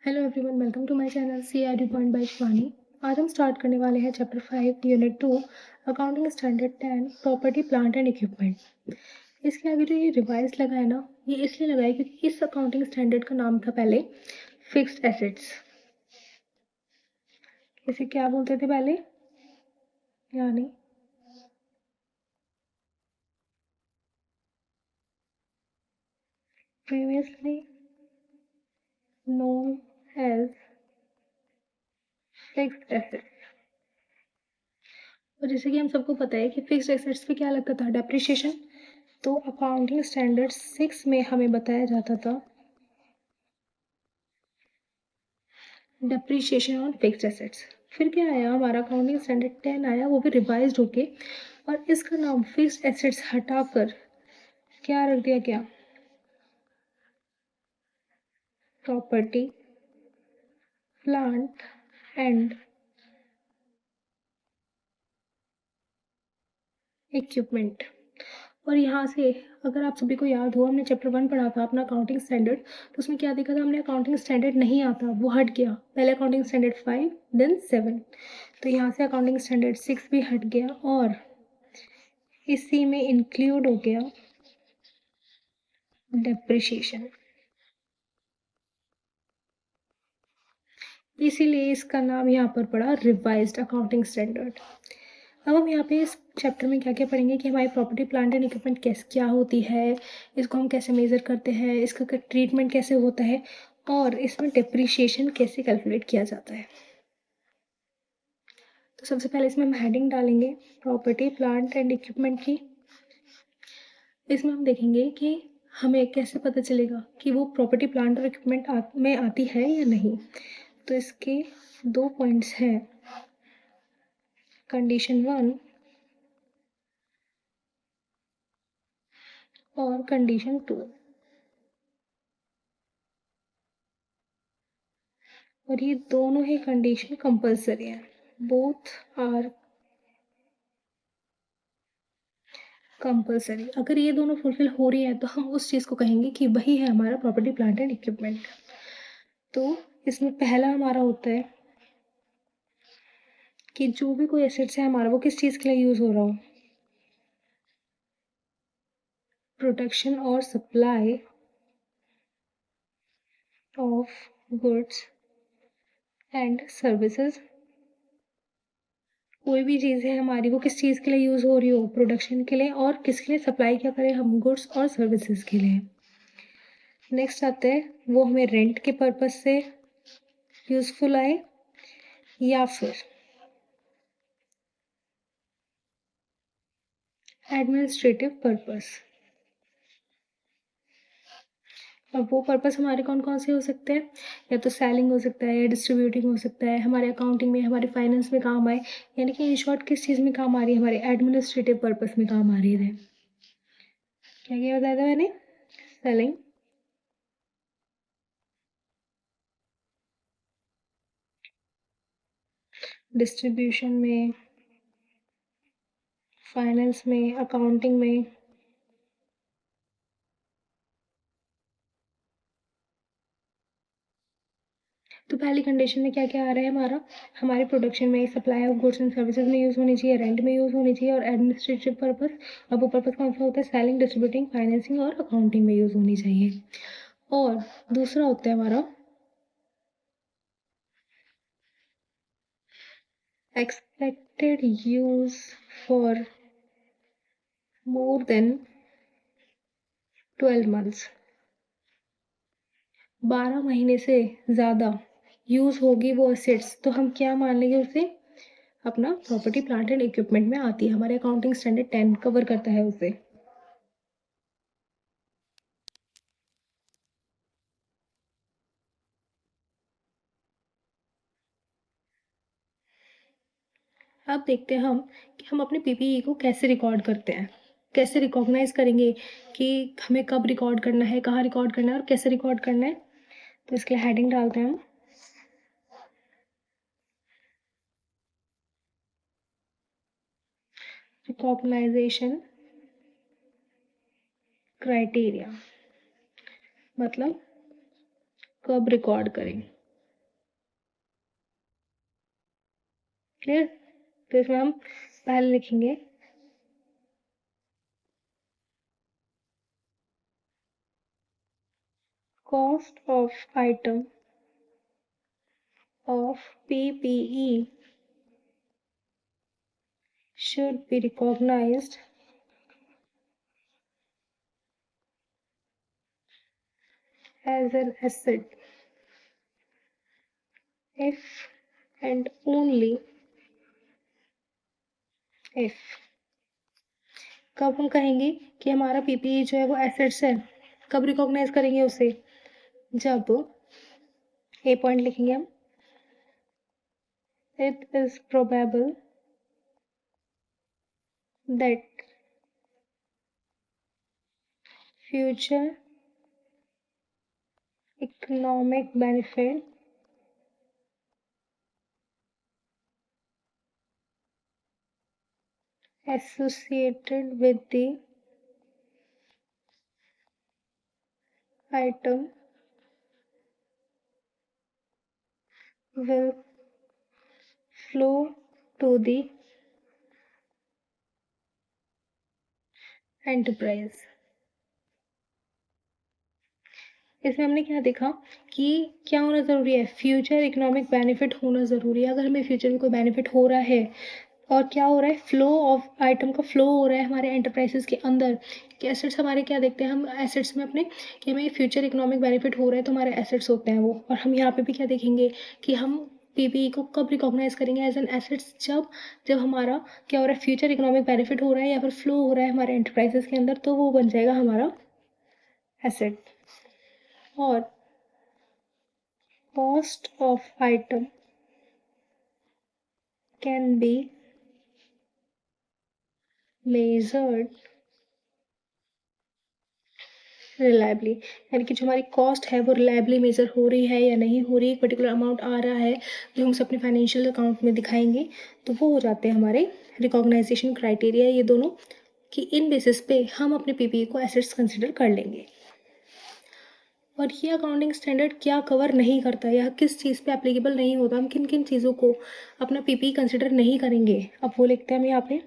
Hello everyone, welcome to my channel CRU point by Shivani. आज हम start करने वाले हैं chapter 5 unit 2 accounting standard 10 property plant and equipment. इसके आगे जो ये रिवाइज लगा है ना, ये इसलिए लगा है क्योंकि इस अकाउंटिंग स्टैंडर्ड का नाम था पहले फिक्स्ड एसेट्स। इसे क्या बोलते थे पहले? यानी previously known as fixed assets. और जैसे कि हम सबको पता है कि फिक्स्ड एसेट्स पे क्या लगता था, डेप्रिसिएशन। तो अकाउंटिंग स्टैंडर्ड 6 में हमें बताया जाता था डेप्रीशिएशन ऑन फिक्स्ड एसेट्स। फिर क्या आया, हमारा अकाउंटिंग स्टैंडर्ड 10 आया, वो भी रिवाइज्ड होके, और इसका नाम फिक्स्ड एसेट्स हटाकर क्या रख दिया गया, प्रॉपर्टी प्लांट एंड इक्विपमेंट। और यहाँ से अगर आप सभी को याद हो, हमने चैप्टर 1 पढ़ा था अपना अकाउंटिंग स्टैंडर्ड, तो उसमें क्या देखा था हमने, अकाउंटिंग स्टैंडर्ड नहीं आता, वो हट गया। पहले अकाउंटिंग स्टैंडर्ड 5 देन 7, तो यहाँ से अकाउंटिंग स्टैंडर्ड 6 भी हट गया और इसी में इंक्लूड हो गया डेप्रिसिएशन। इसीलिए इसका नाम यहाँ पर पड़ा रिवाइज्ड अकाउंटिंग स्टैंडर्ड। अब हम यहाँ पे इस चैप्टर में क्या क्या पढ़ेंगे कि हमारी प्रॉपर्टी प्लांट एंड इक्विपमेंट कैसे क्या होती है, इसको हम कैसे मेज़र करते हैं, इसका ट्रीटमेंट कैसे होता है, और इसमें डिप्रिशिएशन कैसे कैलकुलेट किया जाता है। तो सबसे पहले इसमें हम हेडिंग डालेंगे प्रॉपर्टी प्लांट एंड इक्विपमेंट की। इसमें हम देखेंगे कि हमें कैसे पता चलेगा कि वो प्रॉपर्टी प्लांट और इक्विपमेंट में आती है या नहीं। तो इसके 2 पॉइंट्स हैं, कंडीशन 1 और कंडीशन 2। और ये दोनों ही कंडीशन कंपलसरी है, बोथ आर कंपलसरी। अगर ये दोनों फुलफिल हो रही है तो हम उस चीज़ को कहेंगे कि वही है हमारा प्रॉपर्टी प्लांट एंड इक्विपमेंट। तो इसमें पहला हमारा होता है कि जो भी कोई एसेट्स है हमारा, वो किस चीज़ के लिए यूज़ हो रहा हो, प्रोडक्शन और supply of goods and services. कोई भी चीज़ है हमारी, वो किस चीज़ के लिए यूज़ हो रही हो, प्रोडक्शन के लिए, और किसके लिए सप्लाई क्या करें हम, गुड्स और सर्विसेज के लिए। नेक्स्ट आता है वो हमें रेंट के पर्पज से यूज़फुल आए या फिर एडमिनिस्ट्रेटिव पर्पस। अब वो पर्पस हमारे कौन कौन से हो सकते हैं, या तो सेलिंग हो सकता है, या डिस्ट्रीब्यूटिंग हो सकता है, हमारे अकाउंटिंग में, हमारे फाइनेंस में काम आए, यानी कि इन शॉर्ट किस चीज़ में काम आ रही है, हमारे एडमिनिस्ट्रेटिव पर्पस में काम आ रही है। क्या क्या बताया था मैंने, सेलिंग, डिस्ट्रीब्यूशन में, फाइनेंस में, अकाउंटिंग में। तो पहली कंडीशन में क्या क्या आ रहा है हमारा, हमारे प्रोडक्शन में, supply of goods and services में यूज़ होनी चाहिए, रेंट में यूज़ होनी चाहिए, और एडमिनिस्ट्रेटिव पर्पस। अब वो पर्पस कौन सा होता है, सेलिंग, डिस्ट्रीब्यूटिंग, फाइनेंसिंग और अकाउंटिंग में यूज़ होनी चाहिए। और दूसरा होता है हमारा expected use for more than 12 months। 12 महीने से ज़्यादा यूज़ होगी वो असेट्स, तो हम क्या मान लेंगे उसे, अपना प्रॉपर्टी प्लांट एंड इक्विपमेंट में आती है, हमारे अकाउंटिंग स्टैंडर्ड 10 कवर करता है उसे। अब देखते हैं हम कि हम अपने पीपीई को कैसे रिकॉर्ड करते हैं, कैसे रिकॉग्नाइज करेंगे कि हमें कब रिकॉर्ड करना है, कहाँ रिकॉर्ड करना है और कैसे रिकॉर्ड करना है। तो इसके लिए हेडिंग डालते हैं हम रिकॉग्नाइजेशन क्राइटेरिया, मतलब कब रिकॉर्ड करें। क्लियर। तो इसमें हम पहले लिखेंगे cost of item of PPE should be recognized as an asset if and only if। कब हम कहेंगे कि हमारा पीपीई जो है वो एसेट्स है, कब रिकॉग्नाइज करेंगे उसे, जब ए पॉइंट लिखेंगे हम, it is probable that future economic benefit associated with the item will flow to the enterprise। इसमें हमने क्या देखा कि क्या होना ज़रूरी है, फ्यूचर इकोनॉमिक बेनिफिट होना ज़रूरी है। अगर हमें फ्यूचर में कोई बेनिफिट हो रहा है और क्या हो रहा है, फ्लो ऑफ आइटम का फ्लो हो रहा है हमारे एंटरप्राइजेस के अंदर, कि एसेट्स हमारे क्या देखते हैं हम एसेट्स में अपने, कि हमें फ्यूचर इकोनॉमिक बेनिफिट हो रहा है तो हमारे एसेट्स होते हैं वो। और हम यहाँ पे भी क्या देखेंगे कि हम पीपीई को कब रिकॉग्नाइज करेंगे एज एन एसेट्स, जब जब हमारा क्या हो रहा है, फ्यूचर इकोनॉमिक बेनिफिट हो रहा है या फिर फ्लो हो रहा है हमारे एंटरप्राइजेस के अंदर, तो वो बन जाएगा हमारा एसेट। और cost of item can be measured reliably, यानी कि जो हमारी कॉस्ट है वो रिलायबली मेजर हो रही है या नहीं हो रही, एक पर्टिकुलर अमाउंट आ रहा है जो हम उसे अपने फाइनेंशियल अकाउंट में दिखाएंगे, तो वो हो जाते हैं हमारे रिकॉग्नाइजेशन क्राइटेरिया ये दोनों, कि इन बेसिस पे हम अपने पीपीई को एसेट्स कंसिडर कर लेंगे। और ये अकाउंटिंग स्टैंडर्ड क्या कवर नहीं करता या किस चीज़ पे एप्लीकेबल नहीं होता, हम किन किन चीज़ों को अपना पीपीई कंसिडर नहीं करेंगे, अब वो लिखते हैं हम यहाँ पे।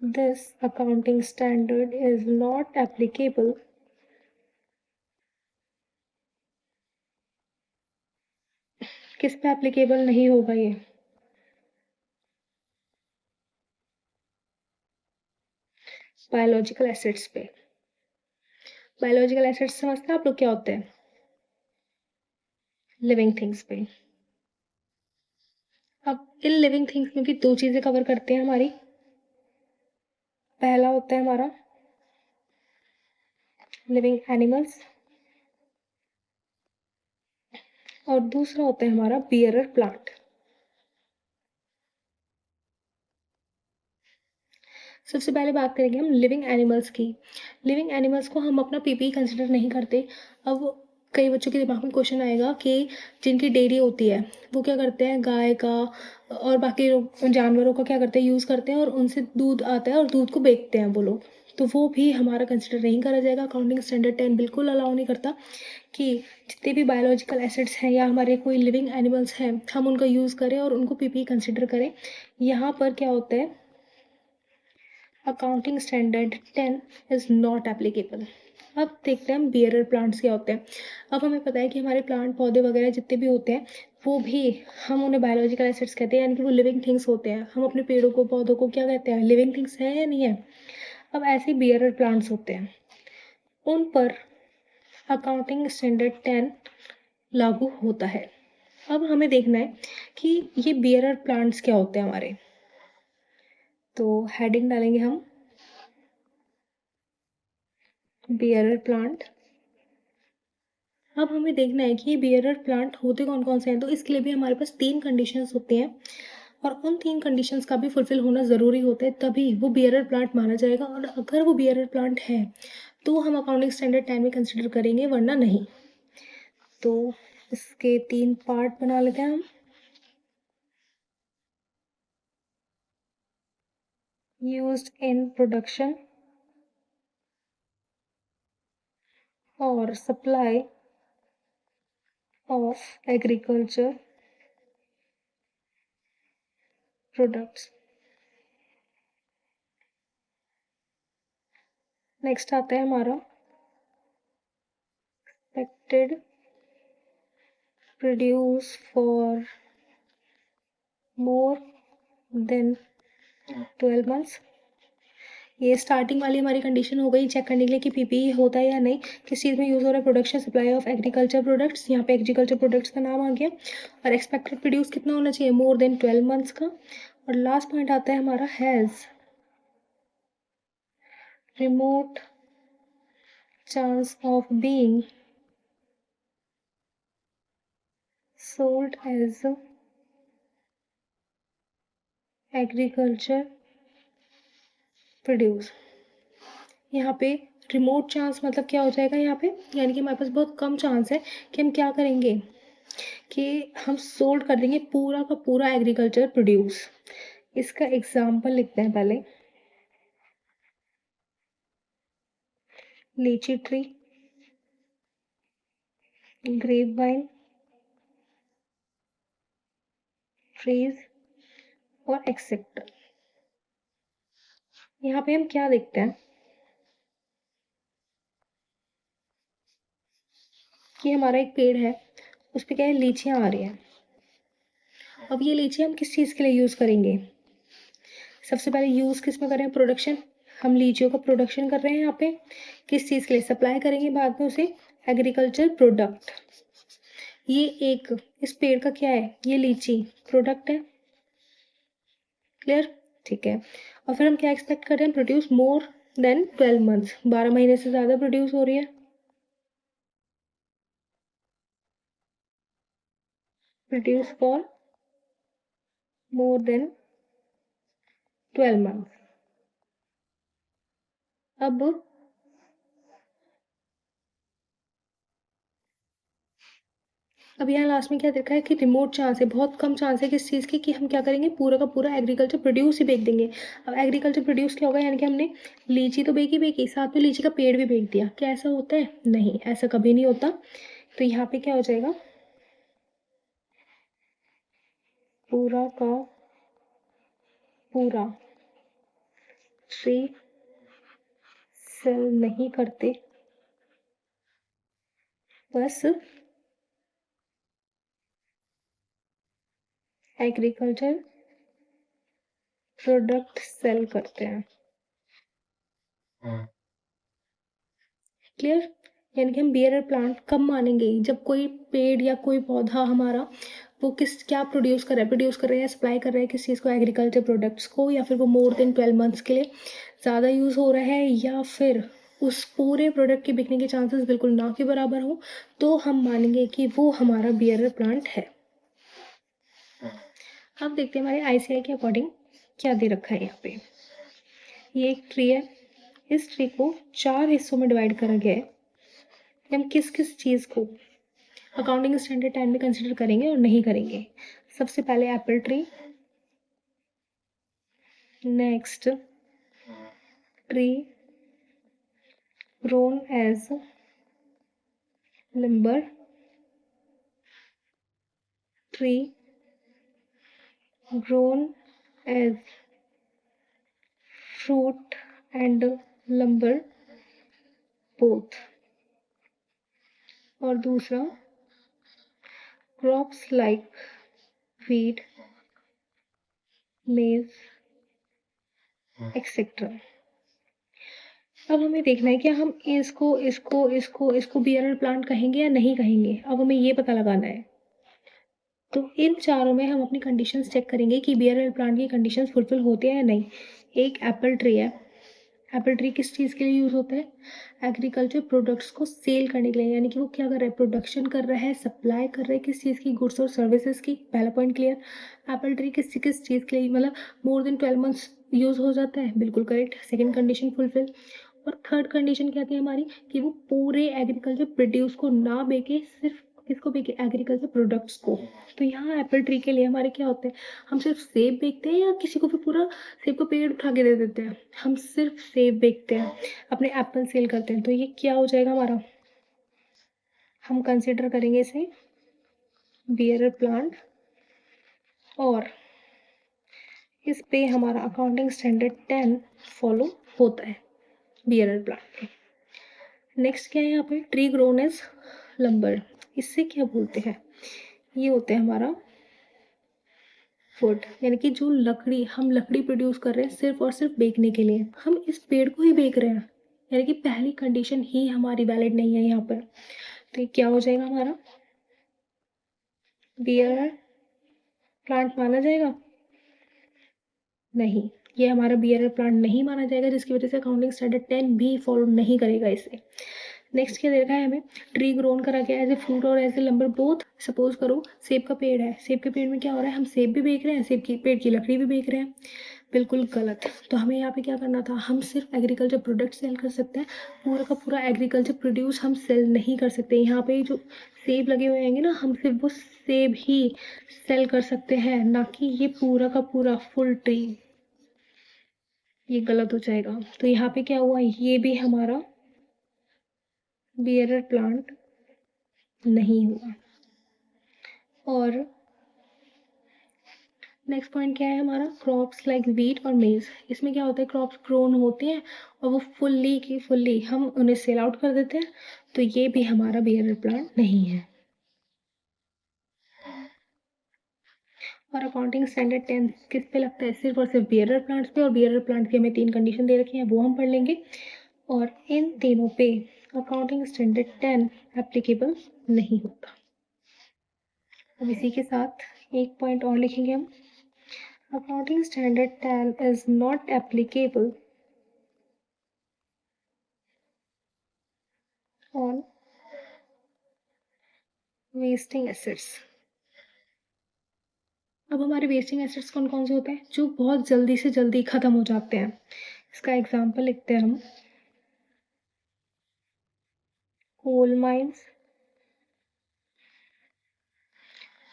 This accounting standard is not applicable किस पे एप्लीकेबल नहीं होगा ये, बायोलॉजिकल एसेट्स पे। बायोलॉजिकल एसेट्स समझते हैं आप लोग क्या होते हैं, लिविंग थिंग्स पे। अब इन लिविंग थिंग्स में भी दो चीज़ें कवर करते हैं हमारी, पहला होता है हमारा लिविंग एनिमल्स और दूसरा होता है हमारा बियरर प्लांट। सबसे पहले बात करेंगे हम लिविंग एनिमल्स की। लिविंग एनिमल्स को हम अपना पीपीई कंसिडर नहीं करते। अब कई बच्चों के दिमाग में क्वेश्चन आएगा कि जिनकी डेयरी होती है वो क्या करते हैं, गाय का और बाकी जानवरों का क्या करते हैं, यूज़ करते हैं और उनसे दूध आता है और दूध को बेचते हैं वो लोग, तो वो भी हमारा कंसिडर नहीं करा जाएगा। अकाउंटिंग स्टैंडर्ड 10 बिल्कुल अलाउ नहीं करता कि जितने भी बायोलॉजिकल एसेट्स हैं या हमारे कोई लिविंग एनिमल्स हैं हम उनका यूज़ करें और उनको पीपीई कंसिडर करें। यहाँ पर क्या होता है, accounting standard 10 is not applicable. अब देखते हैं हम बियरर प्लांट्स क्या होते हैं। अब हमें पता है कि हमारे प्लांट पौधे वगैरह जितने भी होते हैं वो भी हम उन्हें बायोलॉजिकल एसेट्स कहते हैं, यानी कि वो लिविंग थिंग्स होते हैं। हम अपने पेड़ों को पौधों को क्या कहते हैं, लिविंग थिंग्स है या नहीं है। अब ऐसे बियरर प्लांट्स होते हैं, उन पर अकाउंटिंग स्टैंडर्ड 10 लागू होता है। अब हमें देखना है कि ये बियरर प्लांट्स क्या होते हैं हमारे, तो हेडिंग डालेंगे हम बियरर प्लांट। अब हमें देखना है कि ये बियरर प्लांट होते कौन कौन से हैं, तो इसके लिए भी हमारे पास 3 कंडीशंस होती हैं और उन 3 कंडीशंस का भी फुलफिल होना ज़रूरी होता है, तभी वो बियरर प्लांट माना जाएगा। और अगर वो बियरर प्लांट है तो हम अकाउंटिंग स्टैंडर्ड 10 में कंसिडर करेंगे, वरना नहीं। तो इसके 3 पार्ट बना लेते हैं हम। यूज्ड इन प्रोडक्शन और supply of agriculture products. Next आता है हमारा expected produce for more than 12 months. ये स्टार्टिंग वाली हमारी कंडीशन हो गई चेक करने के लिए कि पीपीई होता है या नहीं, किस चीज़ में यूज़ हो रहा है, production supply of agriculture products. यहाँ पे एग्रीकल्चर प्रोडक्ट्स का नाम आ गया। और एक्सपेक्टेड प्रोड्यूस कितना होना चाहिए, मोर देन 12 मंथ्स का। और लास्ट पॉइंट आता है हमारा has remote chance of being sold as agriculture produce. यहाँ पे रिमोट चांस मतलब क्या हो जाएगा यहाँ पे, यानी कि हमारे पास बहुत कम चांस है कि हम क्या करेंगे कि हम सोल्ड कर देंगे पूरा का पूरा एग्रीकल्चर प्रोड्यूस। इसका एग्जाम्पल लिखते हैं पहले। लीची ट्री, ग्रेप वाइन ट्रीज और एक्सेट्रा। यहाँ पे हम क्या देखते हैं कि हमारा एक पेड़ है, उस पे क्या है, लीचियाँ आ रही हैं। अब ये लीचियाँ हम किस चीज़ के लिए यूज़ करेंगे, सबसे पहले यूज़ किस में करें, प्रोडक्शन। हम लीचियों का प्रोडक्शन कर रहे हैं यहाँ पे, किस चीज़ के लिए, सप्लाई करेंगे बाद में उसे एग्रीकल्चर प्रोडक्ट। ये एक इस पेड़ का क्या है, ये लीची प्रोडक्ट है। क्लियर, ठीक है। और फिर हम क्या एक्सपेक्ट कर रहे हैं, प्रोड्यूस मोर देन 12 मंथ्स, 12 महीने से ज़्यादा प्रोड्यूस हो रही है। Produce for more than 12 months. अब यहाँ लास्ट में क्या देखा है कि रिमोट चांस है, बहुत कम चांस है किस चीज़ की, कि हम क्या करेंगे पूरा का पूरा एग्रीकल्चर प्रोड्यूस ही बेच देंगे। अब एग्रीकल्चर प्रोड्यूस क्या होगा, यानी कि हमने लीची तो बेची बेची, साथ में लीची का पेड़ भी बेच दिया। क्या ऐसा होता है, नहीं, ऐसा कभी नहीं होता। तो यहाँ पे क्या हो जाएगा, पूरा का पूरा ट्री सेल नहीं करते, बस एग्रीकल्चर प्रोडक्ट सेल करते हैं। क्लियर, यानी कि हम बियरर प्लांट कब मानेंगे, जब कोई पेड़ या कोई पौधा हमारा वो किस क्या प्रोड्यूस कर रहा है, प्रोड्यूस कर रहा है या सप्लाई कर रहा है किस चीज़ को, एग्रीकल्चर प्रोडक्ट्स को, या फिर वो मोर देन 12 मंथ्स के लिए ज़्यादा यूज़ हो रहा है, या फिर उस पूरे प्रोडक्ट के बिकने के चांसेस बिल्कुल ना के बराबर हो, तो हम मानेंगे कि वो हमारा बियरर प्लांट है। अब देखते हैं हमारे आईसीआई के अकॉर्डिंग क्या दे रखा है यहाँ पे। ये एक ट्री है, इस ट्री को 4 हिस्सों में डिवाइड करा गया है। हम किस किस चीज़ को अकाउंटिंग स्टैंडर्ड टाइम में कंसिडर करेंगे और नहीं करेंगे। सबसे पहले apple tree, next tree grown as lumber, tree grown as fruit and lumber both। और दूसरा crops like wheat, maize etc। अब हमें देखना है कि हम इसको बियरर प्लांट कहेंगे या नहीं कहेंगे। अब हमें ये पता लगाना है। तो इन चारों में हम अपनी कंडीशंस चेक करेंगे कि बियरर प्लांट की कंडीशंस फुलफिल होती है या नहीं। एक एप्पल ट्री है, एप्पल ट्री किस चीज़ के लिए यूज़ होता है, एग्रीकल्चर प्रोडक्ट्स को सेल करने के लिए, यानी कि वो क्या कर रहा है, प्रोडक्शन कर रहा है, सप्लाई कर रहा है किस चीज़ की, गुड्स और सर्विसेज की। पहला पॉइंट क्लियर। एप्पल ट्री किस किस चीज़ के लिए, मतलब मोर देन 12 मंथ्स यूज़ हो जाता है, बिल्कुल करेक्ट, सेकेंड कंडीशन फुलफिल। और थर्ड कंडीशन क्या थी हमारी, कि वो पूरे एग्रीकल्चर प्रोड्यूस को ना बेचे, सिर्फ किसको बेचे, एग्रीकल्चर प्रोडक्ट्स को। तो यहाँ एप्पल ट्री के लिए हमारे क्या होते हैं, हम सिर्फ सेब बेचते हैं या किसी को भी पूरा सेब का पेड़ उठा के दे देते हैं, हम सिर्फ सेब बेचते हैं, अपने एप्पल सेल करते हैं। तो ये क्या हो जाएगा हमारा, हम कंसिडर करेंगे इसे बियरर प्लांट। और इस पे हमारा अकाउंटिंग स्टैंडर्ड 10 फॉलो होता है बियरर प्लांट में। नेक्स्ट क्या है यहाँ पे, ट्री ग्रोन एज लंबर, इससे क्या बोलते हैं, ये होता है हमारा वुड, यानी कि जो लकड़ी हम लकड़ी प्रोड्यूस कर रहे हैं सिर्फ और सिर्फ बेचने के लिए, हम इस पेड़ को ही बेच रहे हैं, यानी कि पहली कंडीशन ही हमारी वैलिड नहीं है यहाँ पर। तो ये क्या हो जाएगा हमारा, बियर प्लांट माना जाएगा, नहीं, ये हमारा बियर प्लांट नहीं माना जाएगा, जिसकी वजह से अकाउंटिंग स्टैंडर्ड 10 भी फॉलो नहीं करेगा इसे। नेक्स्ट क्या दे रखा है हमें, ट्री ग्रोन करा गया एज ए फ्रूट और as a lumber both. Suppose करो सेब का पेड़ है, सेब के पेड़ में क्या हो रहा है, हम सेब भी बेच रहे हैं, सेब की पेड़ की लकड़ी भी बेच रहे हैं, बिल्कुल गलत। तो हमें यहाँ पे क्या करना था, हम सिर्फ एग्रीकल्चर प्रोडक्ट सेल कर सकते हैं, पूरा का पूरा एग्रीकल्चर प्रोड्यूस हम सेल नहीं कर सकते। यहाँ पे जो सेब लगे हुए हैं ना, हम सिर्फ वो सेब ही सेल कर सकते हैं, ना कि ये पूरा का पूरा फुल ट्री, ये गलत हो जाएगा। तो यहाँ पे क्या हुआ, ये भी हमारा बियरर प्लांट नहीं हुआ। और नेक्स्ट पॉइंट क्या है हमारा, क्रॉप्स लाइक वीट और मेज, इसमें क्या होता है, क्रॉप्स ग्रोन होते हैं और वो फुल्ली की फुल्ली हम उन्हें सेल आउट कर देते हैं, तो ये भी हमारा बियरर प्लांट नहीं है। और अकाउंटिंग स्टैंडर्ड 10 किस पे लगता है, सिर्फ और सिर्फ बियरर प्लांट्स पे, और बियरर प्लांट की हमें 3 कंडीशन दे रखी हैं, वो हम पढ़ लेंगे, और इन तीनों पे अकाउंटिंग स्टैंडर्ड 10 एप्लीकेबल नहीं होता। अब इसी के साथ एक पॉइंट और लिखेंगे हम, accounting standard 10 is not applicable on wasting assets. अब हमारे वेस्टिंग एसेट्स कौन कौन से होते हैं, जो बहुत जल्दी से जल्दी ख़त्म हो जाते हैं। इसका एग्जांपल लिखते हैं हम, coal mines,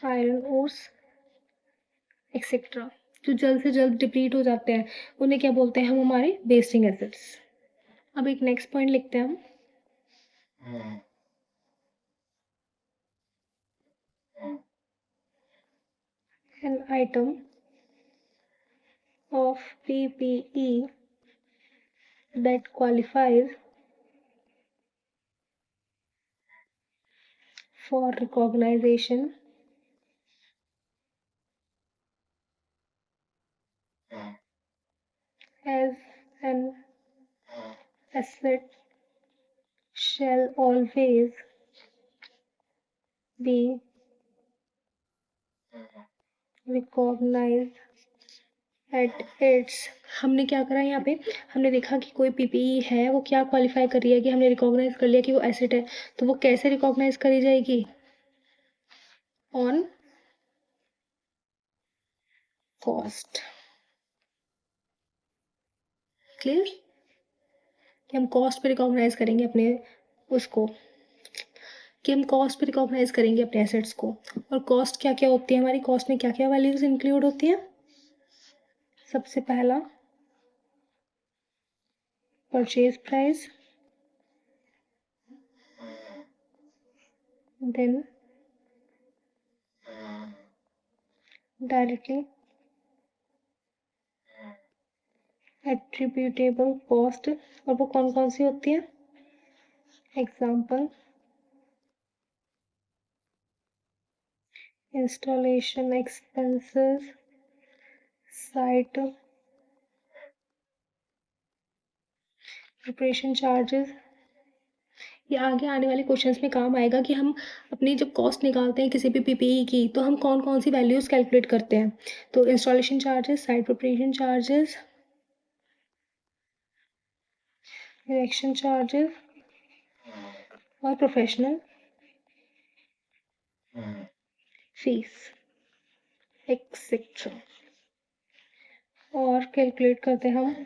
iron ores etcetera, जो जल्द से जल्द डिप्लीट हो जाते हैं, उन्हें क्या बोलते हैं हम, हमारे वेस्टिंग एसेट्स। अब एक नेक्स्ट पॉइंट लिखते हैं हम, an item of PPE that qualifies for recognition as an asset shall always be recognized at its, हमने क्या करा यहाँ पे, हमने देखा कि कोई पीपीई है, वो क्या क्वालिफाई कर रही है, कि हमने रिकॉग्नाइज कर लिया कि वो एसेट है, तो वो कैसे रिकॉग्नाइज करी जाएगी, ऑन कॉस्ट। क्लियर, कि हम कॉस्ट पे रिकॉग्नाइज करेंगे अपने उसको, कि हम कॉस्ट पे रिकॉग्नाइज करेंगे अपने एसेट्स को। और कॉस्ट क्या क्या होती है हमारी, कॉस्ट में क्या क्या वैल्यूज इंक्लूड होती है, सबसे पहला purchase price, then directly attributable cost, और वो कौन कौन सी होती है, example installation expenses, site preparation charges. ये आगे आने वाले क्वेश्चंस में काम आएगा कि हम अपनी जब कॉस्ट निकालते हैं किसी भी पीपीई की, तो हम कौन कौन सी वैल्यूज कैलकुलेट करते हैं। तो installation charges, site preparation charges, erection charges और प्रोफेशनल फीस एक्सेट्रा। और कैलकुलेट करते हैं हम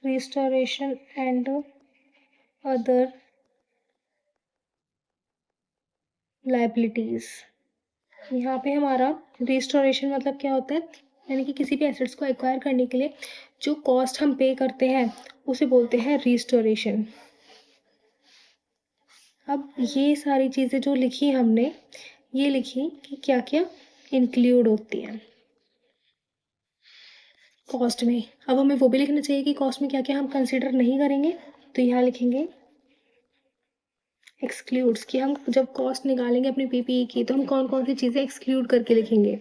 रिस्टोरेशन एंड अदर लाइबिलिटीज। यहाँ पे हमारा रिस्टोरेशन मतलब क्या होता है, यानी कि किसी भी एसेट्स को एक्वायर करने के लिए जो कॉस्ट हम पे करते हैं उसे बोलते हैं रिस्टोरेशन। अब ये सारी चीज़ें जो लिखी हमने, ये लिखी कि क्या क्या इंक्लूड होती हैं कॉस्ट में। अब हमें वो भी लिखना चाहिए कि कॉस्ट में क्या क्या हम कंसिडर नहीं करेंगे। तो यहाँ लिखेंगे एक्सक्लूड्स, कि हम जब कॉस्ट निकालेंगे अपनी पीपीई की तो हम कौन कौन सी चीज़ें एक्सक्लूड करके लिखेंगे।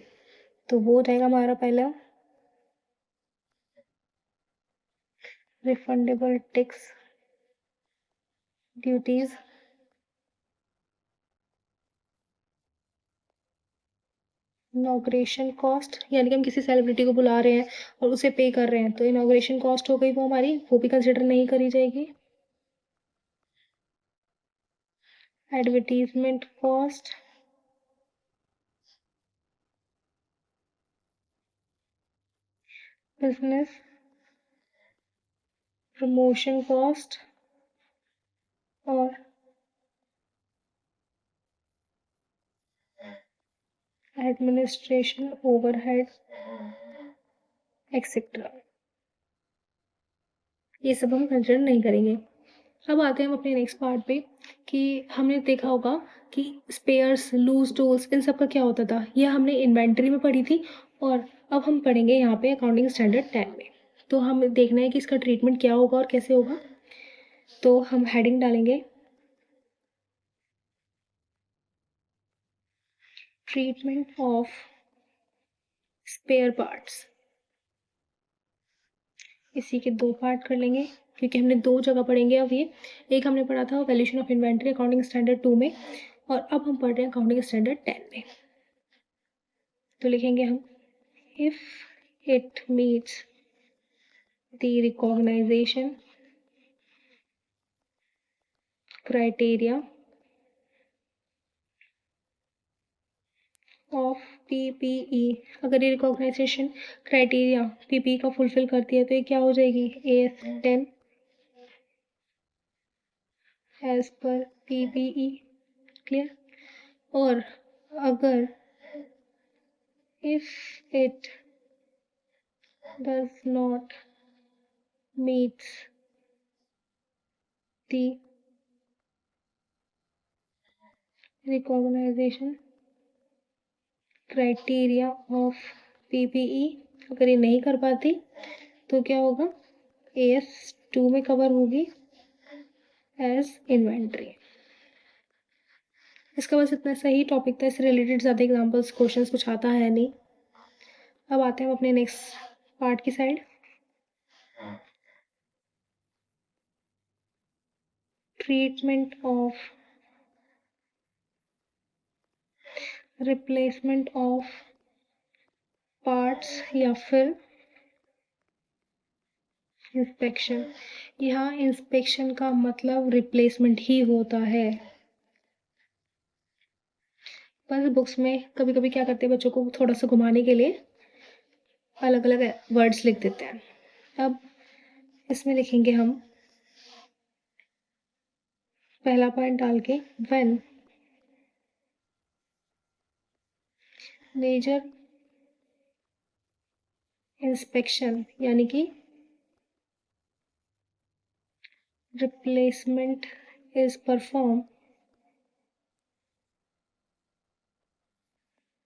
तो वो हो जाएगा हमारा पहला refundable tax duties, inauguration cost, यानी कि हम किसी सेलिब्रिटी को बुला रहे हैं और उसे पे कर रहे हैं तो इनॉग्रेशन कॉस्ट हो गई वो हमारी, वो भी कंसिडर नहीं करी जाएगी। Advertisement cost, business promotion cost और एडमिनिस्ट्रेशन ओवरहेड एक्सेट्रा, ये सब हम कंसिडर नहीं करेंगे। अब आते हैं हम अपने नेक्स्ट पार्ट पे कि हमने देखा होगा कि स्पेयर्स, लूज टूल्स, इन सब का क्या होता था, ये हमने इन्वेंट्री में पढ़ी थी। और अब हम पढ़ेंगे यहाँ पे अकाउंटिंग स्टैंडर्ड 10 में। तो हमें देखना है कि इसका ट्रीटमेंट क्या होगा और कैसे होगा। तो हम हेडिंग डालेंगे ट्रीटमेंट ऑफ स्पेयर पार्ट्स। इसी के दो पार्ट कर लेंगे क्योंकि हमने दो जगह पढ़ेंगे अब ये। एक हमने पढ़ा था valuation of inventory accounting standard 2 में, और अब हम पढ़ रहे हैं अकाउंटिंग स्टैंडर्ड 10 में। तो लिखेंगे हम if it meets the recognisation criteria of PPE, अगर ये रिकॉग्नाइजेशन क्राइटेरिया पीपीई का फुलफिल करती है तो ये क्या हो जाएगी, AS10 as per PPE. Clear. और अगर if it does not meets the recognition criteria of PPE, अगर ये नहीं कर पाती तो क्या होगा, AS2 में कवर होगी एज इन्वेंट्री। इसका बस इतना सही टॉपिक था, इससे रिलेटेड ज़्यादा एग्जाम्पल्स क्वेश्चंस कुछ आता है नहीं। अब आते हैं हम अपने नेक्स्ट पार्ट की side. Treatment of replacement of parts या फिर इंस्पेक्शन। यहाँ इंस्पेक्शन का मतलब रिप्लेसमेंट ही होता है। पर बुक्स में कभी कभी क्या करते हैं, बच्चों को थोड़ा सा घुमाने के लिए अलग अलग वर्ड्स लिख देते हैं। अब इसमें लिखेंगे हम पहला पॉइंट डाल के, व्हेन मेजर इंस्पेक्शन यानी कि replacement is perform,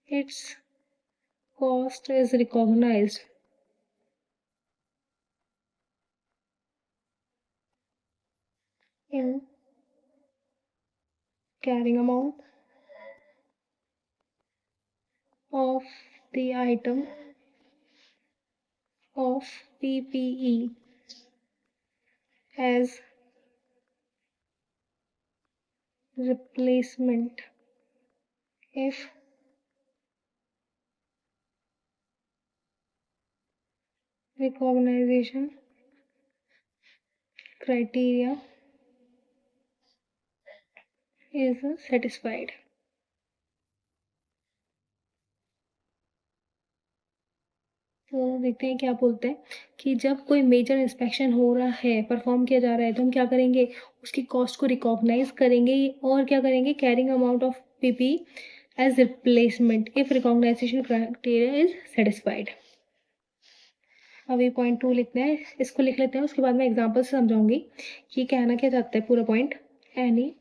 it's cost is recognised in carrying amount of the item of PPE as replacement if recognition criteria is satisfied। तो देखते हैं क्या बोलते हैं कि जब कोई मेजर इंस्पेक्शन हो रहा है, परफॉर्म किया जा रहा है, तो हम क्या करेंगे, उसकी कॉस्ट को रिकॉग्नाइज करेंगे और क्या करेंगे, carrying amount of PP as replacement if recognisation criteria is satisfied. अभी पॉइंट 2 लिखना है, इसको लिख लेते हैं, उसके बाद मैं एग्जाम्पल से समझाऊंगी कि कहना क्या चाहता है पूरा point. Any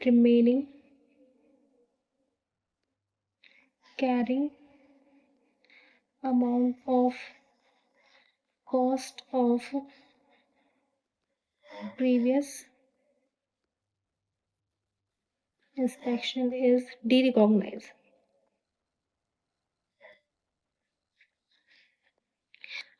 remaining carrying amount of cost of previous inspection is de-recognized.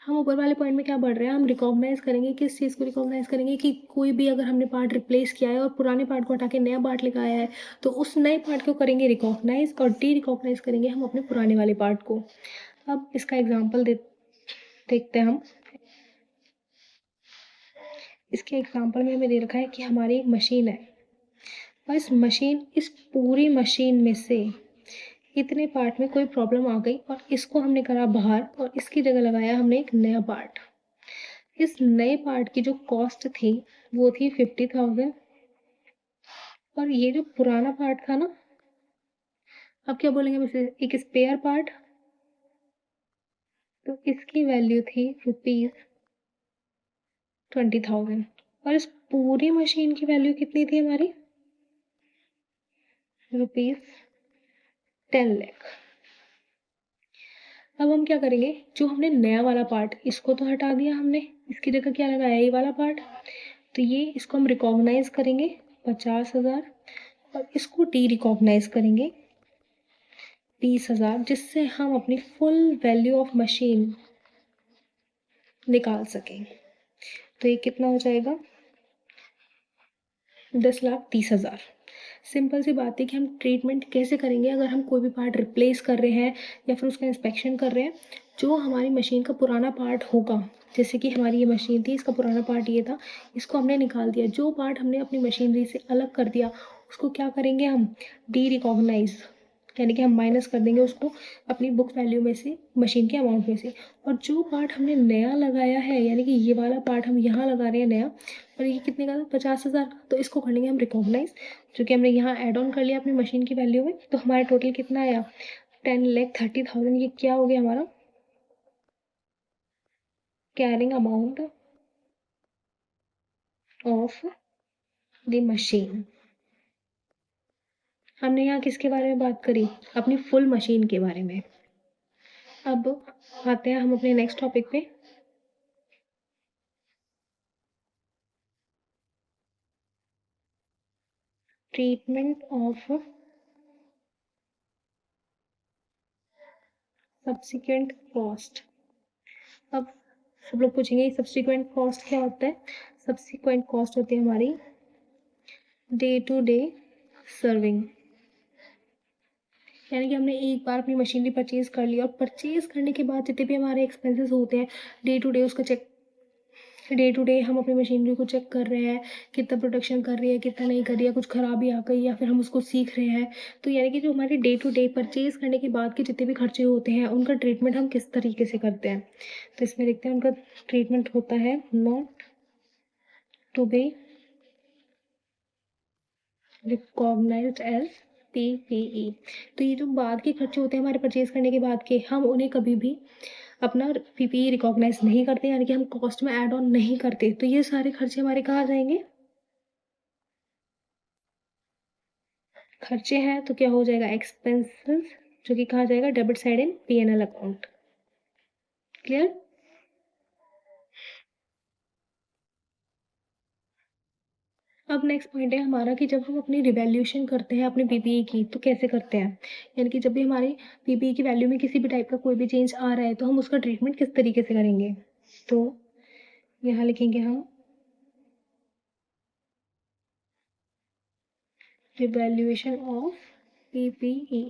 हम ऊपर वाले पॉइंट में क्या पढ़ रहे हैं, हम रिकॉग्नाइज करेंगे, किस चीज़ को रिकॉग्नाइज करेंगे कि कोई भी अगर हमने पार्ट रिप्लेस किया है और पुराने पार्ट को हटा के नया पार्ट लगाया है तो उस नए पार्ट को करेंगे रिकॉग्नाइज और डी रिकॉग्नाइज करेंगे हम अपने पुराने वाले पार्ट को। अब इसका एग्जाम्पल देखते हैं हम। इसके एग्जाम्पल में हमें दे रखा है कि हमारी एक मशीन है और इस पूरी मशीन में से इतने पार्ट में कोई प्रॉब्लम आ गई और इसको हमने करा बाहर और इसकी जगह लगाया हमने एक नया पार्ट। इस नए पार्ट की जो कॉस्ट थी वो थी 50,000 और ये जो पुराना पार्ट था ना, अब क्या बोलेंगे हम इसे, एक स्पेयर पार्ट, तो इसकी वैल्यू थी ₹20,000 और इस पूरी मशीन की वैल्यू कितनी थी हमारी, ₹10 लाख। अब हम क्या करेंगे, जो हमने नया वाला पार्ट इसको तो हटा दिया हमने, इसकी जगह क्या लगाया, ये वाला पार्ट, तो ये इसको हम रिकॉग्नाइज करेंगे 50,000 और इसको डी रिकॉग्नाइज करेंगे 20,000, जिससे हम अपनी फुल वैल्यू ऑफ मशीन निकाल सकें। तो ये कितना हो जाएगा, 10,30,000। सिंपल सी बात है कि हम ट्रीटमेंट कैसे करेंगे अगर हम कोई भी पार्ट रिप्लेस कर रहे हैं या फिर उसका इंस्पेक्शन कर रहे हैं। जो हमारी मशीन का पुराना पार्ट होगा, जैसे कि हमारी ये मशीन थी, इसका पुराना पार्ट ये था, इसको हमने निकाल दिया, जो पार्ट हमने अपनी मशीनरी से अलग कर दिया उसको क्या करेंगे हम, डी रिकॉग्नाइज, यानी कि हम माइनस कर देंगे उसको अपनी बुक वैल्यू में से, मशीन के अमाउंट में से। और जो पार्ट हमने नया लगाया है, यानी कि ये वाला पार्ट हम यहाँ लगा रहे हैं नया, और ये कितने का था, 50,000 का, तो इसको कर लेंगे हम रिकॉग्नाइज, जो कि हमने यहाँ ऐड ऑन कर लिया अपनी मशीन की वैल्यू में। तो हमारा टोटल कितना आया, 10,30,000। ये क्या हो गया हमारा, carrying amount of the machine. हमने यहाँ किसके बारे में बात करी, अपनी फुल मशीन के बारे में। अब आते हैं हम अपने नेक्स्ट टॉपिक पे। Treatment of subsequent cost. अब सब लोग पूछेंगे सब्सिक्वेंट कॉस्ट क्या होता है। सब्सिक्वेंट कॉस्ट होती है हमारी डे टू डे सर्विंग, यानी कि हमने एक बार अपनी मशीनरी परचेज कर लिया और परचेज करने के बाद जितने भी हमारे एक्सपेंसेस होते हैं डे टू डे उसका चेक, डे टू डे हम अपनी मशीनरी को चेक कर रहे हैं, कितना प्रोडक्शन कर रही है, कितना नहीं कर रही है, कुछ खराबी आ गई या फिर हम उसको सीख रहे हैं। तो यानी कि जो हमारे डे टू डे परचेज करने के बाद के जितने भी खर्चे होते हैं उनका ट्रीटमेंट हम किस तरीके से करते हैं। तो इसमें देखते हैं उनका ट्रीटमेंट होता है not to be recognised as PPE। तो ये जो बाद के खर्चे होते हैं हमारे परचेज करने के बाद के, हम उन्हें कभी भी अपना PPE रिकॉग्नाइज नहीं करते, यानी कि हम कॉस्ट में ऐड ऑन नहीं करते। तो ये सारे खर्चे हमारे कहाँ जाएंगे, खर्चे हैं तो क्या हो जाएगा, एक्सपेंसेस, जो कि कहाँ जाएगा, डेबिट साइड इन P&L अकाउंट। क्लियर। अब नेक्स्ट पॉइंट है हमारा कि जब हम अपनी रिवैल्यूएशन करते हैं अपने PPE की तो कैसे करते हैं, यानी कि जब भी हमारी PPE की वैल्यू में किसी भी टाइप का कोई भी चेंज आ रहा है तो हम उसका ट्रीटमेंट किस तरीके से करेंगे। तो यहाँ लिखेंगे हम रिवैल्यूएशन ऑफ PPE।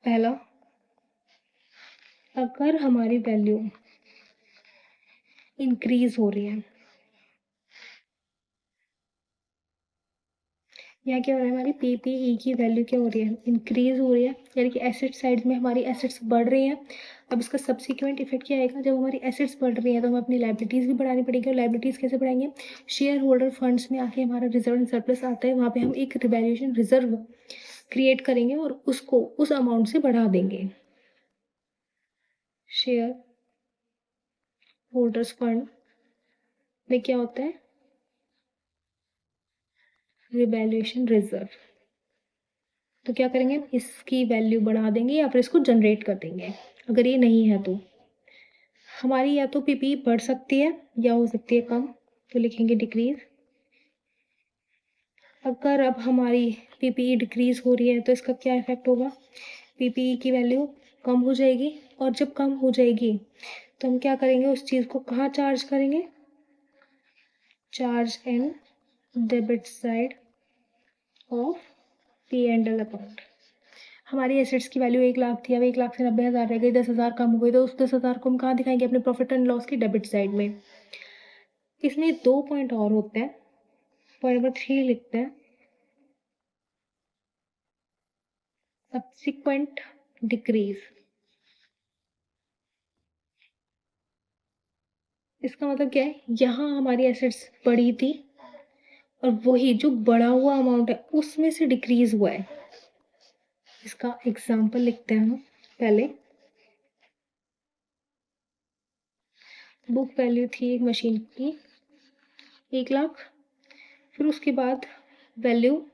पहला, अगर हमारी वैल्यू इंक्रीज हो रही है, यहाँ क्या हो रहा है, हमारी PPE की वैल्यू क्या हो रही है, इंक्रीज हो रही है, यानी कि एसेट साइड में हमारी एसेट्स बढ़ रही हैं। अब इसका सब्सिक्वेंट इफेक्ट क्या आएगा, जब हमारी एसेट्स बढ़ रही हैं तो हमें अपनी लाइबिलिटीज़ भी बढ़ानी पड़ेगी। और लाइबिलिटीज़ कैसे बढ़ाएंगे, शेयर होल्डर फंड्स में आके हमारा रिजर्व एंड सरप्लस आता है, वहाँ पे हम एक रिवैल्यूएशन रिजर्व क्रिएट करेंगे और उसको उस अमाउंट से बढ़ा देंगे। शेयर होल्डर्स फंड में क्या होता है, रिवैल्यूएशन रिजर्व। तो क्या करेंगे, इसकी वैल्यू बढ़ा देंगे या फिर इसको जनरेट कर देंगे। अगर ये नहीं है तो हमारी या तो पीपी बढ़ सकती है या हो सकती है कम, तो लिखेंगे डिक्रीज। अगर अब हमारी पीपीई डिक्रीज हो रही है तो इसका क्या इफेक्ट होगा, पीपीई की वैल्यू कम हो जाएगी। और जब कम हो जाएगी तो हम क्या करेंगे, उस चीज़ को कहाँ चार्ज करेंगे, charge in debit side of P and L account. हमारी एसेट्स की वैल्यू 1 लाख थी, अब 1 लाख से 90,000 रह गई, 10,000 कम हो गई, तो उस 10,000 को हम कहाँ दिखाएंगे, अपने प्रॉफिट एंड लॉस की डेबिट साइड में। इसमें 2 पॉइंट और होते हैं, पॉइंट नंबर 3 लिखते हैं, सब्सिक्वेंट डिक्रीज। इसका मतलब क्या है, यहाँ हमारी एसेट्स बढ़ी थी और वही जो बढ़ा हुआ अमाउंट है उसमें से डिक्रीज हुआ है। इसका एग्जाम्पल लिखते हैं हम पहले। बुक वैल्यू थी एक मशीन की 1 लाख, फिर उसके बाद वैल्यू